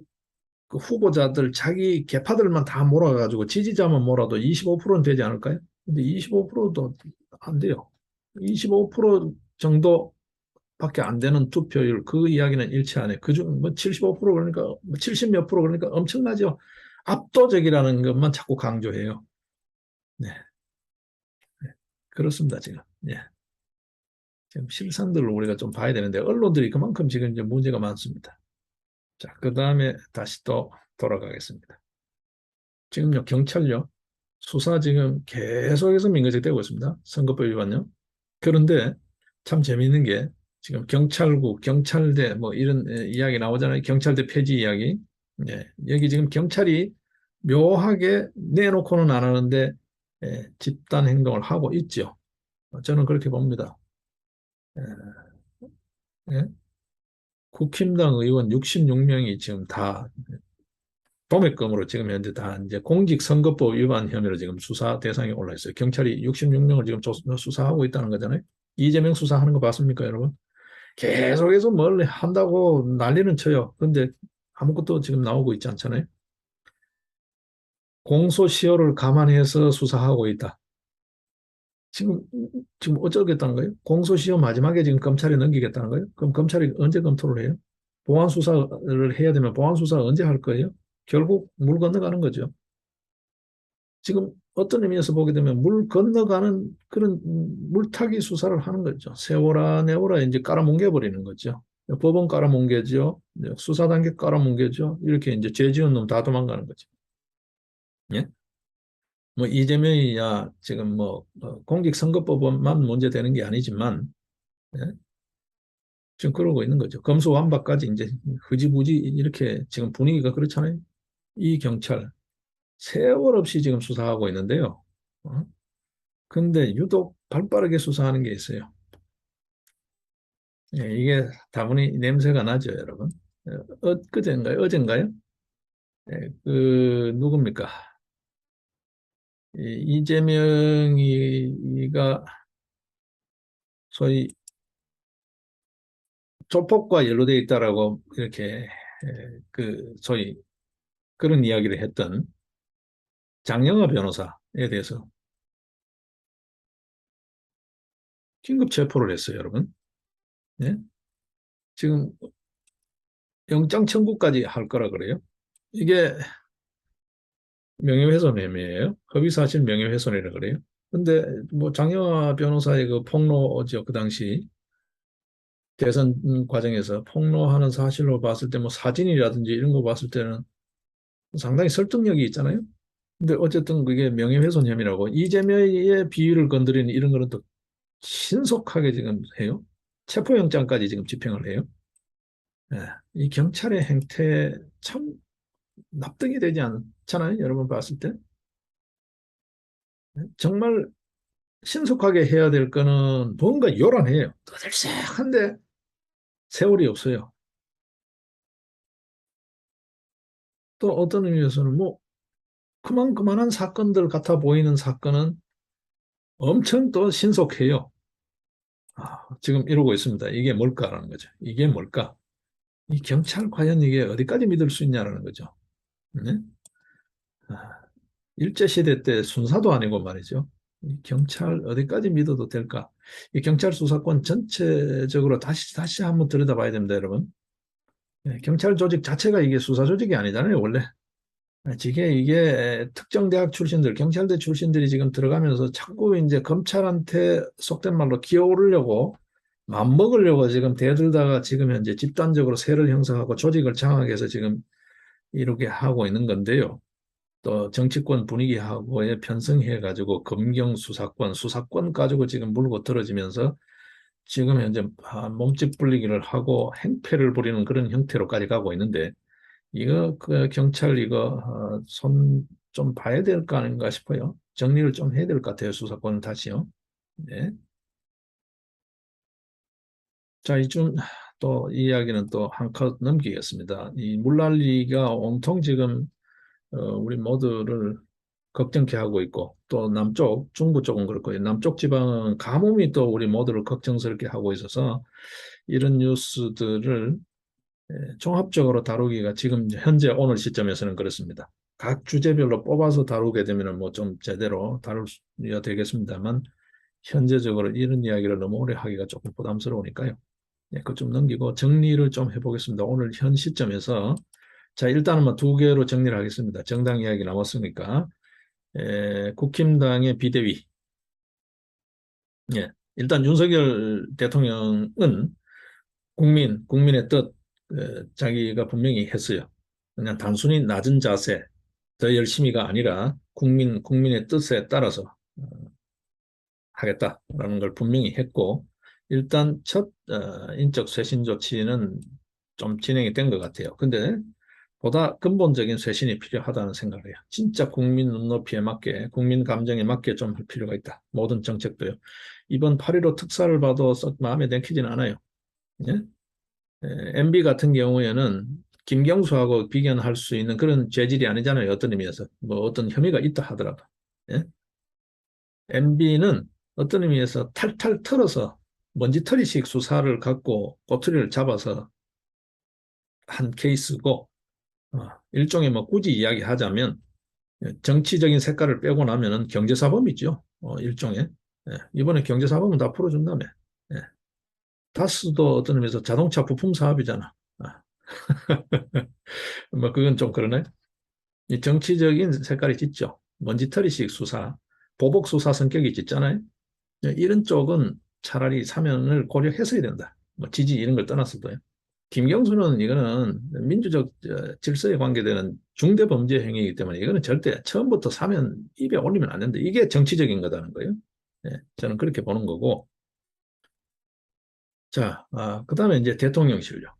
그 후보자들 자기 계파들만 다 몰아가지고 지지자만 몰아도 25%는 되지 않을까요? 근데 25%도 안 돼요. 25% 정도밖에 안 되는 투표율, 그 이야기는 일치 안 해. 그중 뭐 75% 그러니까 뭐 70 몇 프로 그러니까 엄청나죠. 압도적이라는 것만 자꾸 강조해요. 네, 네. 그렇습니다, 지금. 예. 지금 실상들을 우리가 좀 봐야 되는데 언론들이 그만큼 지금 이제 문제가 많습니다. 자, 그 다음에 다시 또 돌아가겠습니다. 지금요, 경찰요. 수사 지금 계속해서 민거적 되고 있습니다. 선거법 위반요. 그런데 참 재미있는 게 지금 경찰국, 경찰대 뭐 이런 이야기 나오잖아요. 경찰대 폐지 이야기. 예, 여기 지금 경찰이 묘하게 내놓고는 안 하는데 집단 행동을 하고 있죠. 저는 그렇게 봅니다. 예, 예. 국힘당 의원 66명이 지금 다 도매금으로 지금 현재 다 이제 공직선거법 위반 혐의로 지금 수사 대상에 올라 있어요. 경찰이 66명을 지금 수사하고 있다는 거잖아요. 이재명 수사하는 거 봤습니까, 여러분? 계속해서 뭘 한다고 난리는 쳐요. 근데 아무것도 지금 나오고 있지 않잖아요. 공소시효를 감안해서 수사하고 있다. 지금 지금 어쩌겠다는 거예요? 공소시효 마지막에 지금 검찰에 넘기겠다는 거예요? 그럼 검찰이 언제 검토를 해요? 보안 수사를 해야 되면 보안 수사 언제 할 거예요? 결국 물 건너가는 거죠. 지금 어떤 의미에서 보게 되면 물 건너가는 그런 물타기 수사를 하는 거죠. 세월아, 내월아 이제 깔아뭉개 버리는 거죠. 법원 깔아뭉개죠. 수사 단계 깔아뭉개죠. 이렇게 이제 죄 지은 놈 다 도망가는 거죠. 예? 뭐 이재명이야 지금 뭐 공직선거법만 문제되는 게 아니지만 예? 지금 그러고 있는 거죠. 검수완박까지 이제 흐지부지 이렇게 지금 분위기가 그렇잖아요. 이 경찰 세월 없이 지금 수사하고 있는데요. 어? 근데 유독 발빠르게 수사하는 게 있어요. 예, 이게 다분히 냄새가 나죠, 여러분. 그젠가요? 어젠가요? 예, 그 누굽니까? 이재명이가 소위 조폭과 연루돼 있다라고 이렇게 그 소위 그런 이야기를 했던 장영하 변호사에 대해서 긴급 체포를 했어요, 여러분. 예? 지금 영장 청구까지 할 거라 그래요. 이게 명예훼손 혐의예요. 허위사실 명예훼손이라 그래요. 근데 뭐 장영하 변호사의 그 폭로죠. 그 당시 대선 과정에서 폭로하는 사실로 봤을 때 뭐 사진이라든지 이런 거 봤을 때는 상당히 설득력이 있잖아요. 근데 어쨌든 그게 명예훼손 혐의라고 이재명의 비위를 건드리는 이런 거는 또 신속하게 지금 해요. 체포영장까지 지금 집행을 해요. 예, 이 경찰의 행태 참 납득이 되지 않잖아요. 여러분 봤을 때. 정말 신속하게 해야 될 거는 뭔가 요란해요. 떠들썩한데 세월이 없어요. 또 어떤 의미에서는 뭐 그만한 사건들 같아 보이는 사건은 엄청 또 신속해요. 지금 이러고 있습니다. 이게 뭘까라는 거죠. 이게 뭘까? 이 경찰 과연 이게 어디까지 믿을 수 있냐라는 거죠. 네? 아, 일제시대 때 순사도 아니고 말이죠. 이 경찰 어디까지 믿어도 될까? 이 경찰 수사권 전체적으로 다시 한번 들여다봐야 됩니다, 여러분. 경찰 조직 자체가 이게 수사 조직이 아니잖아요, 원래. 이게 특정 대학 출신들, 경찰대 출신들이 지금 들어가면서 자꾸 이제 검찰한테 속된 말로 기어오르려고 맘먹으려고 지금 대들다가 지금 현재 집단적으로 세를 형성하고 조직을 장악해서 지금 이렇게 하고 있는 건데요. 또 정치권 분위기하고에 편성해가지고 검경 수사권 가지고 지금 물고 들어지면서 지금 현재 몸집 불리기를 하고 행패를 부리는 그런 형태로까지 가고 있는데 이거 그 경찰 이거 손 좀 봐야 될 거 아닌가 싶어요. 정리를 좀 해야 될 것 같아요. 수사권을 다시요. 네. 자, 이쯤 또 이야기는 또 한 컷 넘기겠습니다. 이 물난리가 온통 지금 우리 모두를 걱정케 하고 있고 또 남쪽 중부 쪽은 그렇고요. 남쪽 지방은 가뭄이 또 우리 모두를 걱정스럽게 하고 있어서 이런 뉴스들을 종합적으로 다루기가 지금 현재 오늘 시점에서는 그렇습니다. 각 주제별로 뽑아서 다루게 되면 뭐 좀 제대로 다루야 되겠습니다만 현재적으로 이런 이야기를 너무 오래 하기가 조금 부담스러우니까요. 그거 좀 넘기고 정리를 좀 해보겠습니다. 오늘 현 시점에서 자 일단은 뭐 두 개로 정리를 하겠습니다. 정당 이야기 남았으니까 국힘당의 비대위. 일단 윤석열 대통령은 국민의 뜻, 자기가 분명히 했어요. 그냥 단순히 낮은 자세, 더 열심히가 아니라 국민의 뜻에 따라서 하겠다라는 걸 분명히 했고, 일단 첫 인적 쇄신 조치는 좀 진행이 된 것 같아요. 근데 보다 근본적인 쇄신이 필요하다는 생각을 해요. 진짜 국민 눈높이에 맞게, 국민 감정에 맞게 좀 할 필요가 있다. 모든 정책도요. 이번 8.15 특사를 봐도 썩 마음에 내키지는 않아요. 예? MB 같은 경우에는 김경수하고 비견할 수 있는 그런 죄질이 아니잖아요. 어떤 의미에서. 뭐 어떤 혐의가 있다 하더라도. 예? MB는 어떤 의미에서 탈탈 털어서 먼지털이식 수사를 갖고 꼬투리를 잡아서 한 케이스고, 일종의 뭐 굳이 이야기하자면 정치적인 색깔을 빼고 나면은 경제사범이죠. 일종의. 이번에 경제사범은 다 풀어준다며. 예. 다스도 어떤 의미에서 자동차 부품 사업이잖아. 뭐 그건 좀 그러네. 이 정치적인 색깔이 짙죠. 먼지털이식 수사, 보복 수사 성격이 짙잖아요. 이런 쪽은 차라리 사면을 고려했어야 된다. 뭐 지지 이런 걸 떠났어도요. 김경수는 이거는 민주적 질서에 관계되는 중대범죄 행위이기 때문에 이거는 절대 처음부터 사면 입에 올리면 안 된다. 이게 정치적인 거다는 거예요. 저는 그렇게 보는 거고. 자, 그다음에 이제 대통령실요.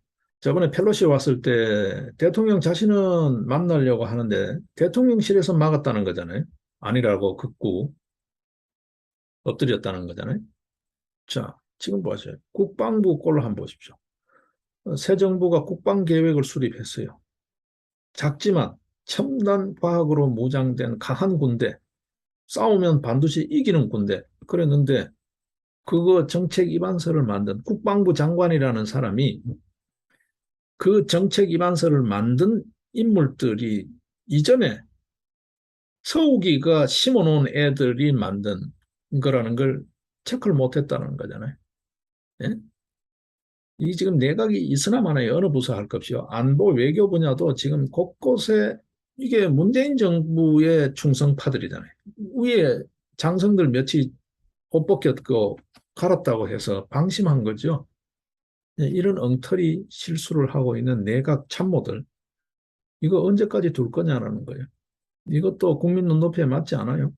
저번에 펠로시 왔을 때 대통령 자신은 만나려고 하는데 대통령실에서 막았다는 거잖아요. 아니라고 극구 엎드렸다는 거잖아요. 자, 지금 보세요. 국방부 꼴로 한번 보십시오. 새 정부가 국방 계획을 수립했어요. 작지만 첨단 과학으로 무장된 강한 군대, 싸우면 반드시 이기는 군대. 그랬는데 그거 정책 입안서를 만든 국방부 장관이라는 사람이 그 정책 입안서를 만든 인물들이 이전에 서욱이가 심어놓은 애들이 만든 거라는 걸 체크를 못했다는 거잖아요. 예? 이 지금 내각이 있으나 마나의 어느 부서 할 것이요. 안보 외교 분야도 지금 곳곳에 이게 문재인 정부의 충성파들이잖아요. 위에 장성들 며칠 옷 벗겼고 갈았다고 해서 방심한 거죠. 예, 이런 엉터리 실수를 하고 있는 내각 참모들, 이거 언제까지 둘 거냐라는 거예요. 이것도 국민 눈높이에 맞지 않아요.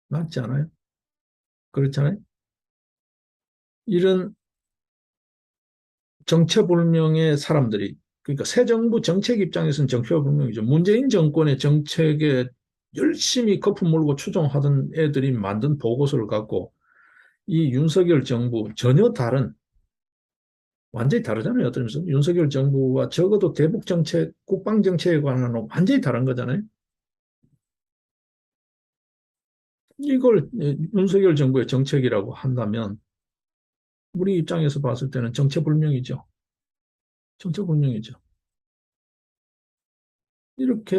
맞지 않아요. 그렇잖아요. 이런 정체불명의 사람들이, 그러니까 새 정부 정책 입장에서는 정체불명이죠. 문재인 정권의 정책에 열심히 거품 물고 추종하던 애들이 만든 보고서를 갖고 이 윤석열 정부 전혀 다른, 완전히 다르잖아요. 어떤 면에서 윤석열 정부와 적어도 대북 정책, 국방 정책에 관한 완전히 다른 거잖아요. 이걸 윤석열 정부의 정책이라고 한다면 우리 입장에서 봤을 때는 정체불명이죠. 정체불명이죠. 이렇게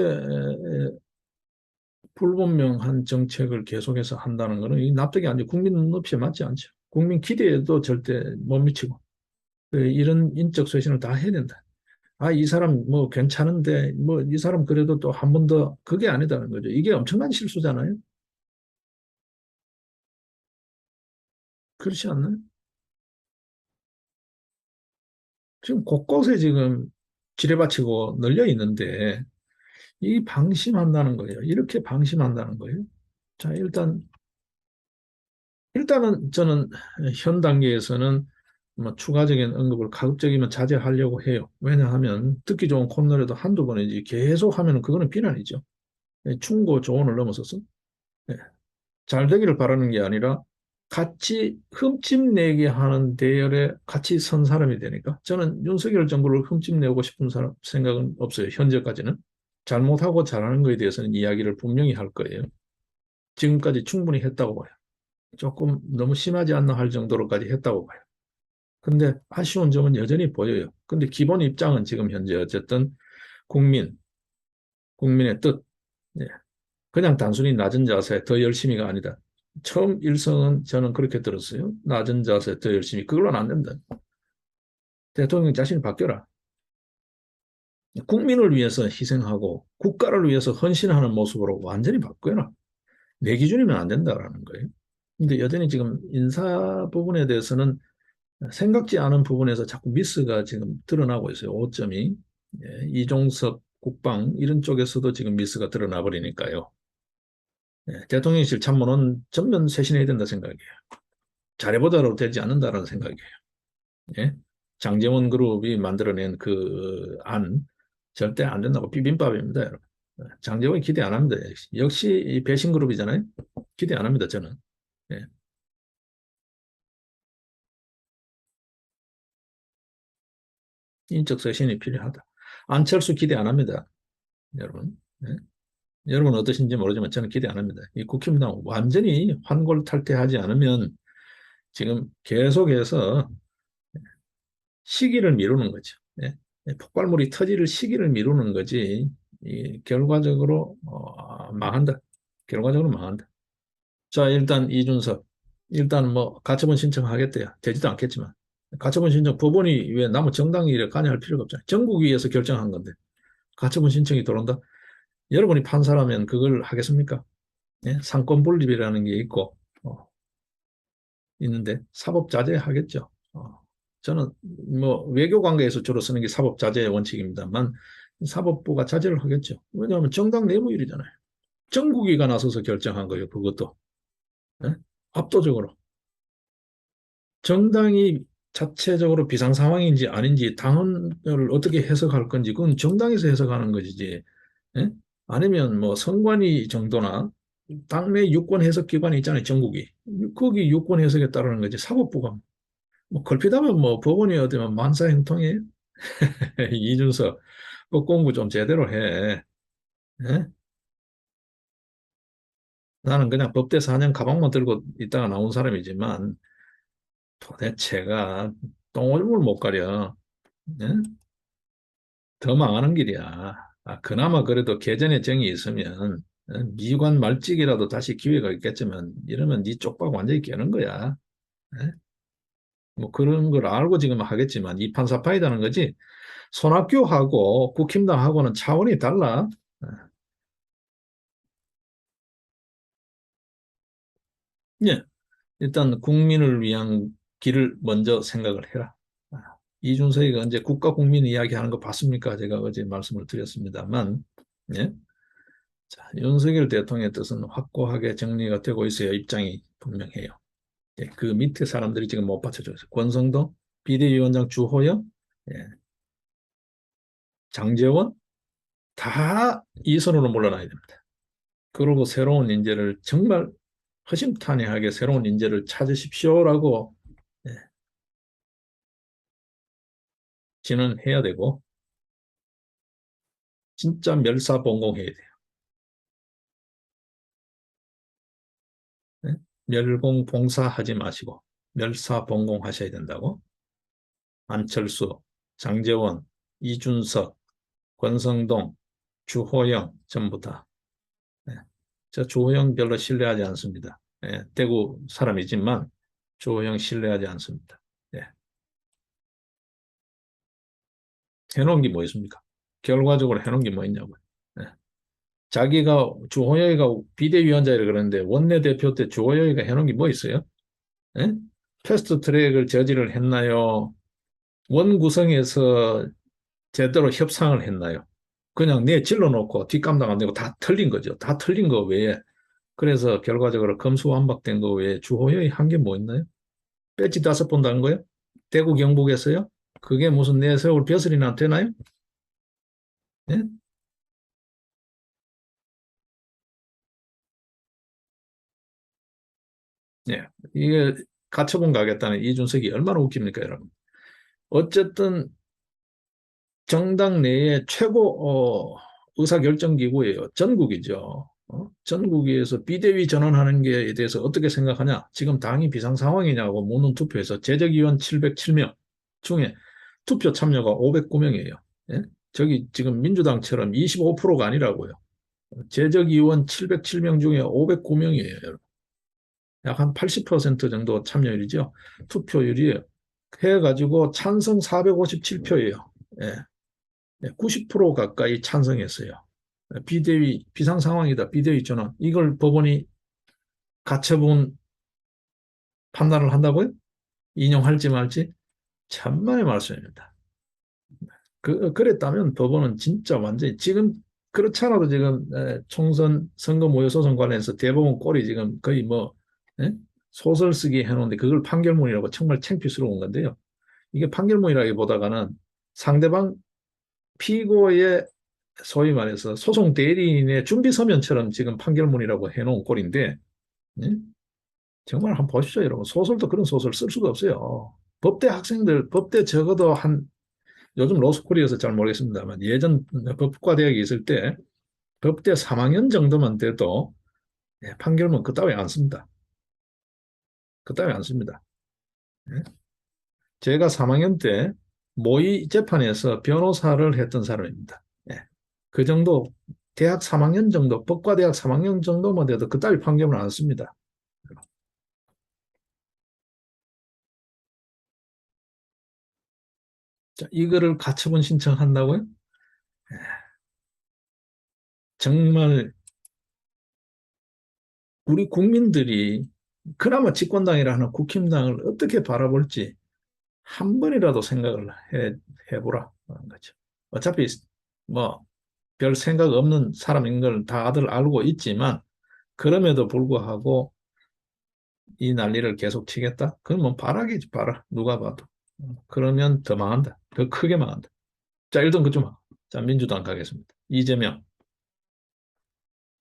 불분명한 정책을 계속해서 한다는 것은 납득이 안 돼. 국민 눈높이에 맞지 않죠. 국민 기대에도 절대 못 미치고. 이런 인적 쇄신을 다 해야 된다. 이 사람 뭐 괜찮은데, 뭐 이 사람 그래도 또 한 번 더, 그게 아니다는 거죠. 이게 엄청난 실수잖아요. 그렇지 않나요? 지금 곳곳에 지금 지뢰밭이고 널려 있는데, 이 방심한다는 거예요. 이렇게 방심한다는 거예요. 자, 일단은 저는 현 단계에서는 뭐 추가적인 언급을 가급적이면 자제하려고 해요. 왜냐하면 듣기 좋은 콧노래도 한두 번이지 계속 하면 그거는 비난이죠. 충고 조언을 넘어서서 예, 잘 되기를 바라는 게 아니라 같이 흠집내게 하는 대열에 같이 선 사람이 되니까 저는 윤석열 정부를 흠집내고 싶은 생각은 없어요. 현재까지는. 잘못하고 잘하는 거에 대해서는 이야기를 분명히 할 거예요. 지금까지 충분히 했다고 봐요. 조금 너무 심하지 않나 할 정도로까지 했다고 봐요. 근데 아쉬운 점은 여전히 보여요. 근데 기본 입장은 지금 현재 어쨌든 국민, 국민의 뜻, 예. 그냥 단순히 낮은 자세 더 열심히가 아니다. 처음 일성은 저는 그렇게 들었어요. 낮은 자세 더 열심히. 그걸로는 안 된다. 대통령 자신이 바뀌어라. 국민을 위해서 희생하고 국가를 위해서 헌신하는 모습으로 완전히 바뀌어라. 내 기준이면 안 된다라는 거예요. 근데 여전히 지금 인사 부분에 대해서는 생각지 않은 부분에서 자꾸 미스가 지금 드러나고 있어요. 오점이. 예, 이종섭 국방 이런 쪽에서도 지금 미스가 드러나 버리니까요. 예, 대통령실 참모는 전면 쇄신해야 된다 생각이에요. 잘해보자로 되지 않는다라는 생각이에요. 예? 장제원 그룹이 만들어낸 그 안 절대 안 된다고 비빔밥입니다, 여러분. 장제원이 기대 안 합니다. 역시 이 배신 그룹이잖아요. 기대 안 합니다, 저는. 예. 인적 쇄신이 필요하다. 안철수 기대 안 합니다, 여러분. 예? 여러분 어떠신지 모르지만 저는 기대 안 합니다. 이 국힘당 완전히 환골탈태하지 않으면 지금 계속해서 시기를 미루는 거죠. 예? 폭발물이 터질 시기를 미루는 거지. 결과적으로 망한다. 결과적으로 망한다. 자, 일단 이준석. 일단 뭐 가처분 신청하겠대요. 되지도 않겠지만. 가처분 신청 법원이 왜 남의 정당이 이래 관여할 필요가 없잖아요. 전국위에서 결정한 건데 가처분 신청이 들어온다. 여러분이 판사라면 그걸 하겠습니까? 예? 상권 분립이라는 게 있고 있는데 사법 자제하겠죠. 저는 뭐 외교 관계에서 주로 쓰는 게 사법 자제 원칙입니다만 사법부가 자제를 하겠죠. 왜냐하면 정당 내부 일이잖아요. 정국위가 나서서 결정한 거예요. 그것도 예? 압도적으로 정당이 자체적으로 비상 상황인지 아닌지 당헌을 어떻게 해석할 건지 그건 정당에서 해석하는 것이지. 예? 아니면 뭐 선관위 정도나 당내 유권 해석 기관이 있잖아요. 전국이 거기 유권 해석에 따르는 거지. 사법부가 뭐 걸핏하면 뭐 법원이 어디면 만사형통이에요. 이준석 그 공부 좀 제대로 해. 예? 나는 그냥 법대 4년 가방만 들고 있다가 나온 사람이지만 도대체가 똥오줌을 못 가려. 예? 더 망하는 길이야. 그나마 그래도 개전의 정이 있으면 미관 말직이라도 다시 기회가 있겠지만 이러면 네 쪽박 완전히 깨는 거야. 예? 뭐 그런 걸 알고 지금 하겠지만 이판사파이다는 거지. 손학규하고 국힘당하고는 차원이 달라. 예, 일단 국민을 위한 길을 먼저 생각을 해라. 이준석이가 언제 국가 국민 이야기하는 거 봤습니까? 제가 어제 말씀을 드렸습니다만, 예? 자, 윤석열 대통령의 뜻은 확고하게 정리가 되고 있어요. 입장이 분명해요. 예, 그 밑에 사람들이 지금 못 받쳐줘요. 권성동, 비대위원장 주호영, 예, 장제원 다 이 선으로 물러나야 됩니다. 그리고 새로운 인재를 정말 허심탄회하게 새로운 인재를 찾으십시오라고 예, 진언해야 되고 진짜 멸사봉공해야 돼요. 예? 멸공봉사하지 마시고 멸사봉공하셔야 된다고. 안철수, 장제원, 이준석, 권성동, 주호영 전부 다. 예. 저 주호영 별로 신뢰하지 않습니다. 예. 대구 사람이지만 주호영 신뢰하지 않습니다. 예. 해놓은 게 뭐 있습니까? 결과적으로 해놓은 게 뭐 있냐고요. 예. 자기가 주호영이가 비대위원장이라 그러는데 원내대표 때 주호영이가 해놓은 게 뭐 있어요? 예? 패스트 트랙을 저지를 했나요? 원 구성에서 제대로 협상을 했나요? 그냥 내 질러놓고 뒷감당 안 되고 다 틀린 거죠. 다 틀린 거 외에. 그래서 결과적으로 검수완박된 거 외에 주호영이 한 게 뭐 있나요? 배지 5번 단 거요? 대구 경북에서요? 그게 무슨 내세울 벼슬이나 되나요? 예? 예. 이게 가처분 가겠다는 이준석이 얼마나 웃깁니까, 여러분? 어쨌든 정당 내에 최고 의사결정기구예요. 전국이죠. 전국에서 비대위 전환하는 게에 대해서 어떻게 생각하냐? 지금 당이 비상 상황이냐고 묻는 투표에서 재적의원 707명 중에 투표 참여가 509명이에요. 예? 저기 지금 민주당처럼 25%가 아니라고요. 재적의원 707명 중에 509명이에요. 약 한 80% 정도 참여율이죠. 투표율이 해가지고 찬성 457표예요. 예. 90% 가까이 찬성했어요. 비대위, 비상 상황이다. 비대위 전환. 이걸 법원이 가처분 판단을 한다고요? 인용할지 말지? 천만의 말씀입니다. 그랬다면 법원은 진짜 완전히 지금 그렇잖아도 지금 총선 선거 모의 소송 관련해서 대법원 꼴이 지금 거의 뭐 소설 쓰기 해놓은데 그걸 판결문이라고 정말 창피스러운 건데요. 이게 판결문이라기보다는 상대방 피고의 소위 말해서 소송 대리인의 준비 서면처럼 지금 판결문이라고 해놓은 꼴인데 정말 한번 보시죠, 여러분. 소설도 그런 소설 쓸 수가 없어요. 법대 학생들, 법대 적어도 요즘 로스쿨이어서 잘 모르겠습니다만 예전 법과대학에 있을 때 법대 3학년 정도만 돼도 판결문 그따위 안 씁니다. 그따위 안 씁니다. 제가 3학년 때 모의 재판에서 변호사를 했던 사람입니다. 그 정도 대학 3학년 정도, 법과대학 3학년 정도만 돼도 그따위 판결문 안 씁니다. 자, 이거를 가처분 신청한다고요? 정말 우리 국민들이 그나마 집권당이라 하는 국힘당을 어떻게 바라볼지 한 번이라도 생각을 해보라 하는 거죠. 어차피 뭐 별 생각 없는 사람인 걸 다들 알고 있지만 그럼에도 불구하고 이 난리를 계속 치겠다? 그건 뭐 바라기지 바라. 누가 봐도. 그러면 더 망한다. 더 크게 망한다. 자, 일단 그좀 자, 민주당 가겠습니다. 이재명.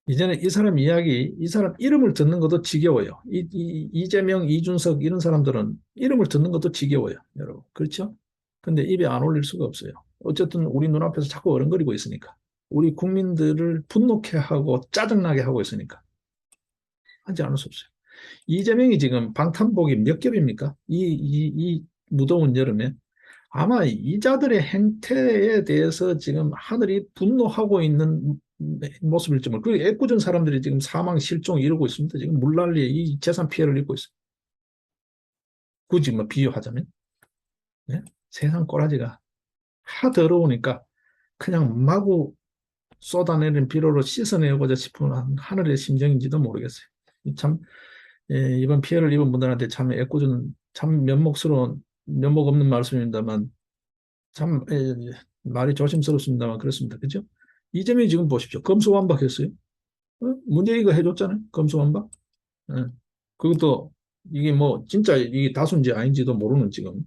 이제는 이 사람 이야기, 이 사람 이름을 듣는 것도 지겨워요. 이재명, 이준석 이런 사람들은 이름을 듣는 것도 지겨워요, 여러분. 그렇죠? 근데 입에 안 올릴 수가 없어요. 어쨌든 우리 눈앞에서 자꾸 어른거리고 있으니까. 우리 국민들을 분노케 하고 짜증나게 하고 있으니까. 하지 않을 수 없어요. 이재명이 지금 방탄복이 몇 겹입니까? 이 무더운 여름에. 아마 이자들의 행태에 대해서 지금 하늘이 분노하고 있는 모습일지 모르고 그 애꿎은 사람들이 지금 사망, 실종 이러고 있습니다. 지금 물난리에 이 재산 피해를 입고 있어요. 굳이 뭐 비유하자면 네? 세상 꼬라지가 더러우니까 그냥 마구 쏟아내는 비로로 씻어내고자 싶은 하늘의 심정인지도 모르겠어요. 참 이번 피해를 입은 분들한테 참 애꿎은 참 면목스러운 면목 없는 말씀입니다만 참 말이 조심스럽습니다만 그렇습니다. 그죠? 이재명이 지금 보십시오. 검수완박했어요. 문재인이가 해줬잖아요. 검수완박. 예. 그것도 이게 뭐 진짜 이게 다수인지 아닌지도 모르는 지금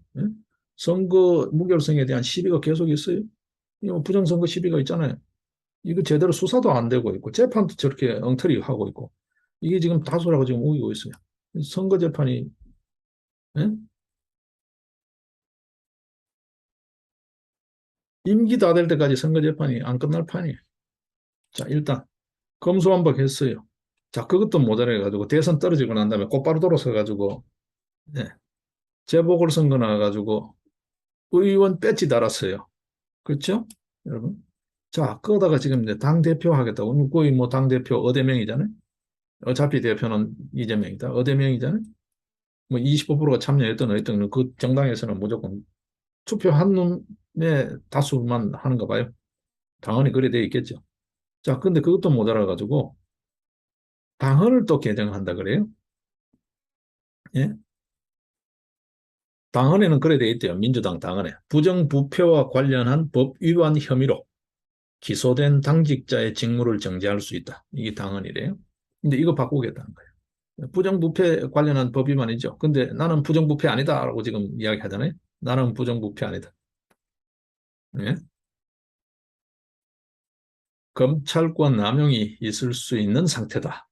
선거 무결성에 대한 시비가 계속 있어요. 뭐 부정선거 시비가 있잖아요. 이거 제대로 수사도 안 되고 있고 재판도 저렇게 엉터리 하고 있고 이게 지금 다수라고 지금 우기고 있어요. 선거 재판이 예? 임기 다 될 때까지 선거 재판이 안 끝날 판이에요. 자, 일단 검수완박했어요. 자, 그것도 모자라가지고 대선 떨어지고 난 다음에 곧바로 돌아서가지고 네, 재보궐선거 나와가지고 의원 배지 달았어요. 그렇죠? 여러분. 자, 그러다가 지금 이제 당대표 하겠다고. 거의 뭐 당대표 어대명이잖아요. 어차피 대표는 이재명이다. 어대명이잖아요. 뭐 25%가 참여했던 어쨌든 그 정당에서는 무조건 투표한 놈의 다수만 하는가 봐요. 당연히 그래 돼 있겠죠. 자, 근데 그것도 모자라가지고 당헌을 또 개정한다 그래요. 예? 당헌에는 그래 돼 있대요. 민주당 당헌에. 부정부패와 관련한 법 위반 혐의로 기소된 당직자의 직무를 정지할 수 있다. 이게 당헌이래요. 근데 이거 바꾸겠다는 거예요. 부정부패 관련한 법 위반이죠. 근데 나는 부정부패 아니다라고 지금 이야기하잖아요. 나는 부정부패 아니다. 예? 검찰권 남용이 있을 수 있는 상태다.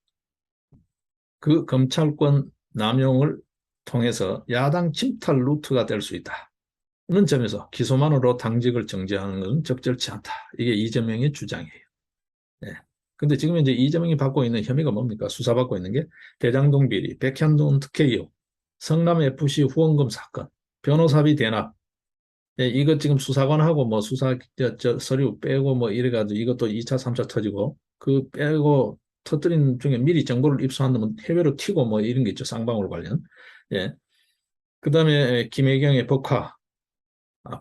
그 검찰권 남용을 통해서 야당 침탈 루트가 될 수 있다. 는 점에서 기소만으로 당직을 정지하는 것은 적절치 않다. 이게 이재명의 주장이에요. 네. 근데 지금 이제 이재명이 받고 있는 혐의가 뭡니까? 수사받고 있는 게 대장동 비리, 백현동 특혜 의혹, 성남 FC 후원금 사건, 변호사비 대납. 예, 이것 지금 수사관하고 뭐 수사 서류 빼고 뭐 이래가지고 이것도 2차, 3차 터지고 그 빼고 터뜨린 중에 미리 정보를 입수한 놈은 해외로 튀고 뭐 이런 게 있죠. 쌍방울 관련. 예. 그다음에 김혜경의 법화,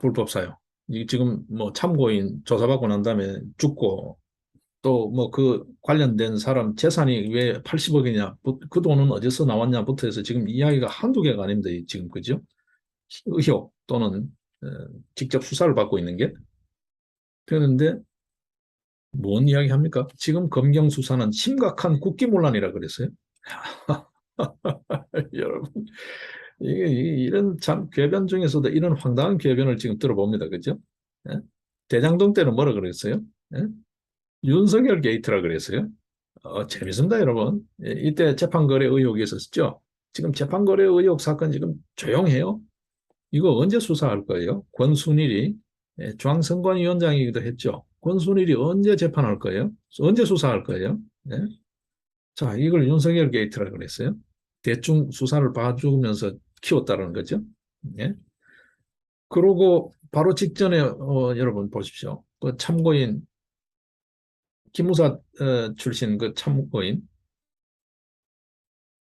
불법 사용. 이 지금 뭐 참고인 조사받고 난 다음에 죽고 또 뭐 그 관련된 사람 재산이 왜 80억이냐, 그 돈은 어디서 나왔냐부터 해서 지금 이야기가 한두 개가 아닙니다. 지금 그죠? 의혹 또는 어, 직접 수사를 받고 있는 게. 그런데 뭔 이야기 합니까? 지금 검경 수사는 심각한 국기문란이라 그랬어요. 여러분, 이런 참 궤변 중에서도 이런 황당한 궤변을 지금 들어봅니다. 그죠? 예? 대장동 때는 뭐라 그랬어요? 예? 윤석열 게이트라 그랬어요. 재밌습니다, 여러분. 예, 이때 재판거래 의혹이 있었죠. 지금 재판거래 의혹 사건 지금 조용해요. 이거 언제 수사할 거예요? 권순일이 중앙선관위원장이기도 했죠. 권순일이 언제 재판할 거예요? 언제 수사할 거예요? 예? 자, 이걸 윤석열 게이트라 그랬어요. 대충 수사를 봐주면서 키웠다는 거죠. 예? 그러고 바로 직전에 여러분 보십시오. 그 참고인 기무사 출신 그 참고인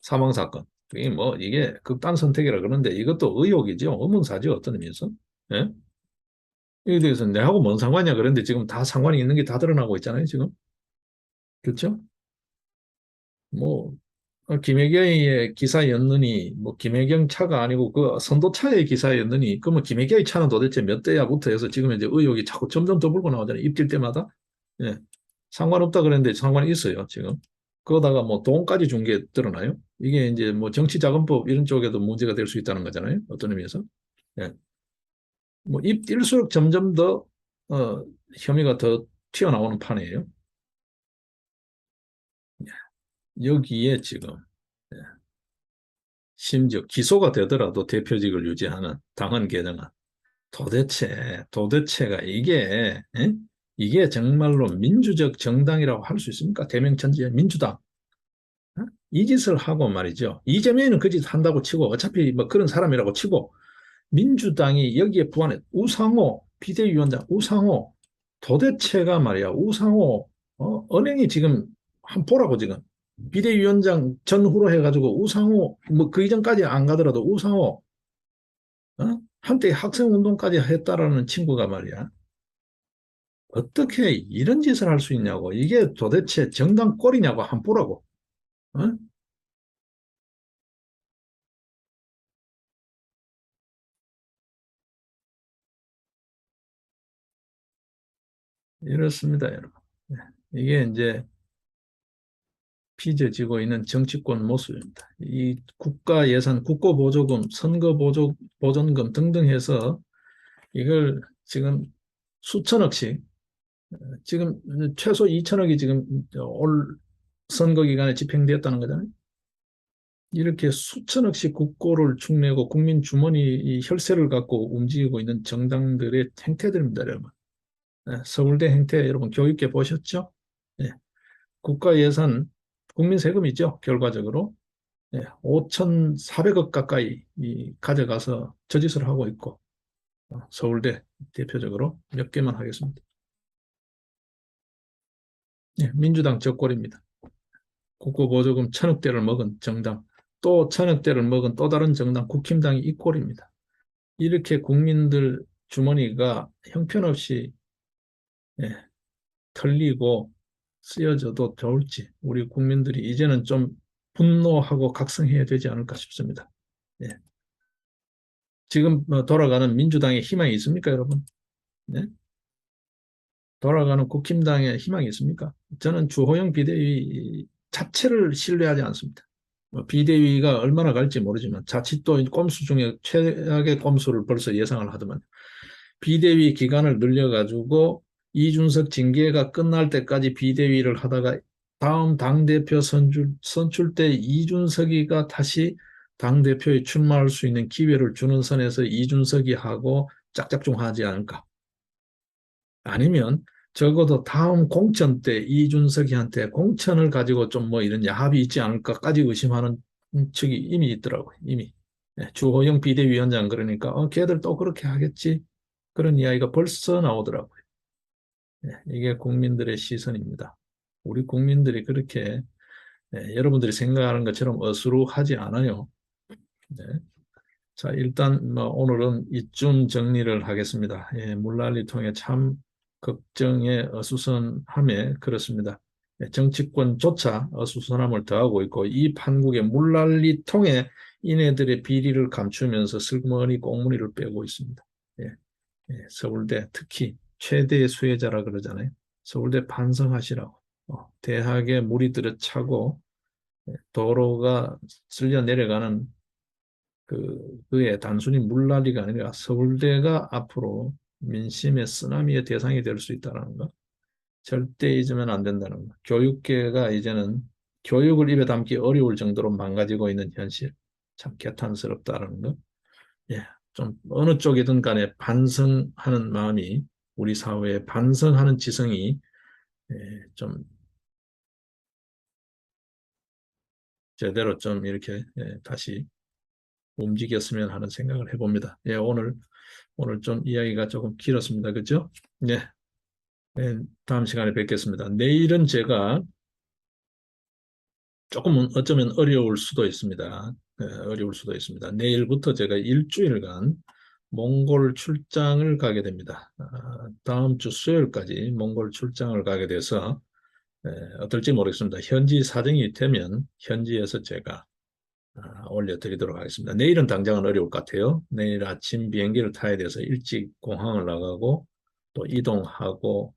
사망 사건. 이게 뭐 이게 극단 선택이라 그러는데 이것도 의혹이죠. 의문사죠. 어떤 의미에서. 예? 이에 대해서 내하고 뭔 상관이야. 그런데 지금 다 상관이 있는 게 다 드러나고 있잖아요. 지금. 그렇죠? 뭐 김혜경의 기사였느니 뭐 김혜경 차가 아니고 그 선도차의 기사였느니 그러면 김혜경의 차는 도대체 몇 대야부터 해서 지금 이제 의혹이 자꾸 점점 더 불고 나오잖아요. 입질 때마다. 예. 상관없다 그랬는데 상관이 있어요. 지금. 그러다가 뭐 돈까지 준 게 드러나요. 이게 이제 뭐 정치자금법 이런 쪽에도 문제가 될 수 있다는 거잖아요. 어떤 의미에서. 예. 뭐 입뛸수록 점점 더 혐의가 더 튀어나오는 판이에요. 여기에 지금 심지어 기소가 되더라도 대표직을 유지하는 당헌 개정안. 도대체가 이게 이게 정말로 민주적 정당이라고 할 수 있습니까? 대명천지의 민주당. 이 짓을 하고 말이죠. 이재명은 그 짓 한다고 치고 어차피 뭐 그런 사람이라고 치고 민주당이 여기에 부안해 우상호 비대위원장 우상호 도대체가 말이야 우상호 은행이 지금 한 보라고 지금 비대위원장 전후로 해가지고 우상호 뭐 그 이전까지 안 가더라도 우상호 한때 학생운동까지 했다라는 친구가 말이야 어떻게 이런 짓을 할 수 있냐고 이게 도대체 정당 꼴이냐고 한 보라고 어? 이렇습니다 여러분. 네. 이게 이제 빚어지고 있는 정치권 모습입니다. 이 국가 예산, 국고보조금, 선거보조금 등등 해서 이걸 지금 수천억씩, 지금 최소 2천억이 지금 올 선거 기간에 집행되었다는 거잖아요. 이렇게 수천억씩 국고를 축내고 국민 주머니 혈세를 갖고 움직이고 있는 정당들의 행태들입니다, 여러분. 네, 서울대 행태 여러분 교육계 보셨죠? 네, 국가 예산, 국민 세금이죠, 결과적으로. 예, 5,400억 가까이 가져가서 저짓을 하고 있고 서울대 대표적으로 몇 개만 하겠습니다. 예, 민주당 적골입니다. 국고보조금 1,000억대를 먹은 정당 또 1,000억대를 먹은 또 다른 정당 국힘당이 이 꼴입니다. 이렇게 국민들 주머니가 형편없이 예, 털리고 쓰여져도 좋을지 우리 국민들이 이제는 좀 분노하고 각성해야 되지 않을까 싶습니다. 예. 지금 돌아가는 민주당의 희망이 있습니까, 여러분? 네? 돌아가는 국힘당의 희망이 있습니까? 저는 주호영 비대위 자체를 신뢰하지 않습니다. 비대위가 얼마나 갈지 모르지만 자칫 또 꼼수 중에 최악의 꼼수를 벌써 예상을 하더만 비대위 기간을 늘려가지고 이준석 징계가 끝날 때까지 비대위를 하다가 다음 당대표 선출 때 이준석이가 다시 당대표에 출마할 수 있는 기회를 주는 선에서 이준석이 하고 짝짝꿍 하지 않을까. 아니면 적어도 다음 공천 때 이준석이한테 공천을 가지고 좀 뭐 이런 야합이 있지 않을까까지 의심하는 측이 이미 있더라고요. 이미. 예, 주호영 비대위원장 그러니까 걔들 또 그렇게 하겠지. 그런 이야기가 벌써 나오더라고요. 예, 이게 국민들의 시선입니다. 우리 국민들이 그렇게 여러분들이 생각하는 것처럼 어수룩하지 않아요. 네. 자, 일단 뭐 오늘은 이쯤 정리를 하겠습니다. 예, 물난리 통해 참 걱정에 어수선함에 그렇습니다. 예, 정치권조차 어수선함을 더하고 있고 이 판국의 물난리 통해 이네들의 비리를 감추면서 슬그머니 꽁무니를 빼고 있습니다. 예, 서울대 특히 최대의 수혜자라 그러잖아요. 서울대 반성하시라고. 대학에 물이 들어차고 도로가 쓸려 내려가는 그의 단순히 물난리가 아니라 서울대가 앞으로 민심의 쓰나미의 대상이 될 수 있다는 거. 절대 잊으면 안 된다는 거. 교육계가 이제는 교육을 입에 담기 어려울 정도로 망가지고 있는 현실. 참 개탄스럽다는 거. 예, 좀 어느 쪽이든 간에 반성하는 마음이 우리 사회에 반성하는 지성이 좀 제대로 좀 이렇게 다시 움직였으면 하는 생각을 해봅니다. 예, 오늘 좀 이야기가 조금 길었습니다. 그죠? 네, 다음 시간에 뵙겠습니다. 내일은 제가 조금은 어쩌면 어려울 수도 있습니다. 어려울 수도 있습니다. 내일부터 제가 일주일간 몽골 출장을 가게 됩니다. 다음 주 수요일까지 몽골 출장을 가게 돼서 어떨지 모르겠습니다. 현지 사정이 되면 현지에서 제가 올려드리도록 하겠습니다. 내일은 당장은 어려울 것 같아요. 내일 아침 비행기를 타야 돼서 일찍 공항을 나가고 또 이동하고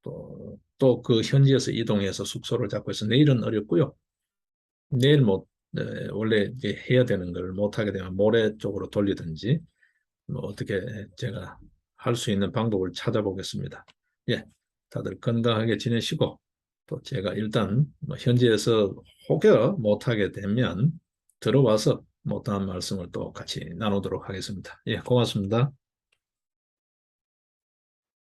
또 그 현지에서 이동해서 숙소를 잡고 해서 내일은 어렵고요. 내일 원래 이제 해야 되는 걸 못하게 되면 모레 쪽으로 돌리든지 뭐 어떻게 제가 할 수 있는 방법을 찾아보겠습니다. 예, 다들 건강하게 지내시고 또 제가 일단 뭐 현지에서 혹여 못하게 되면 들어와서 못한 말씀을 또 같이 나누도록 하겠습니다. 예, 고맙습니다.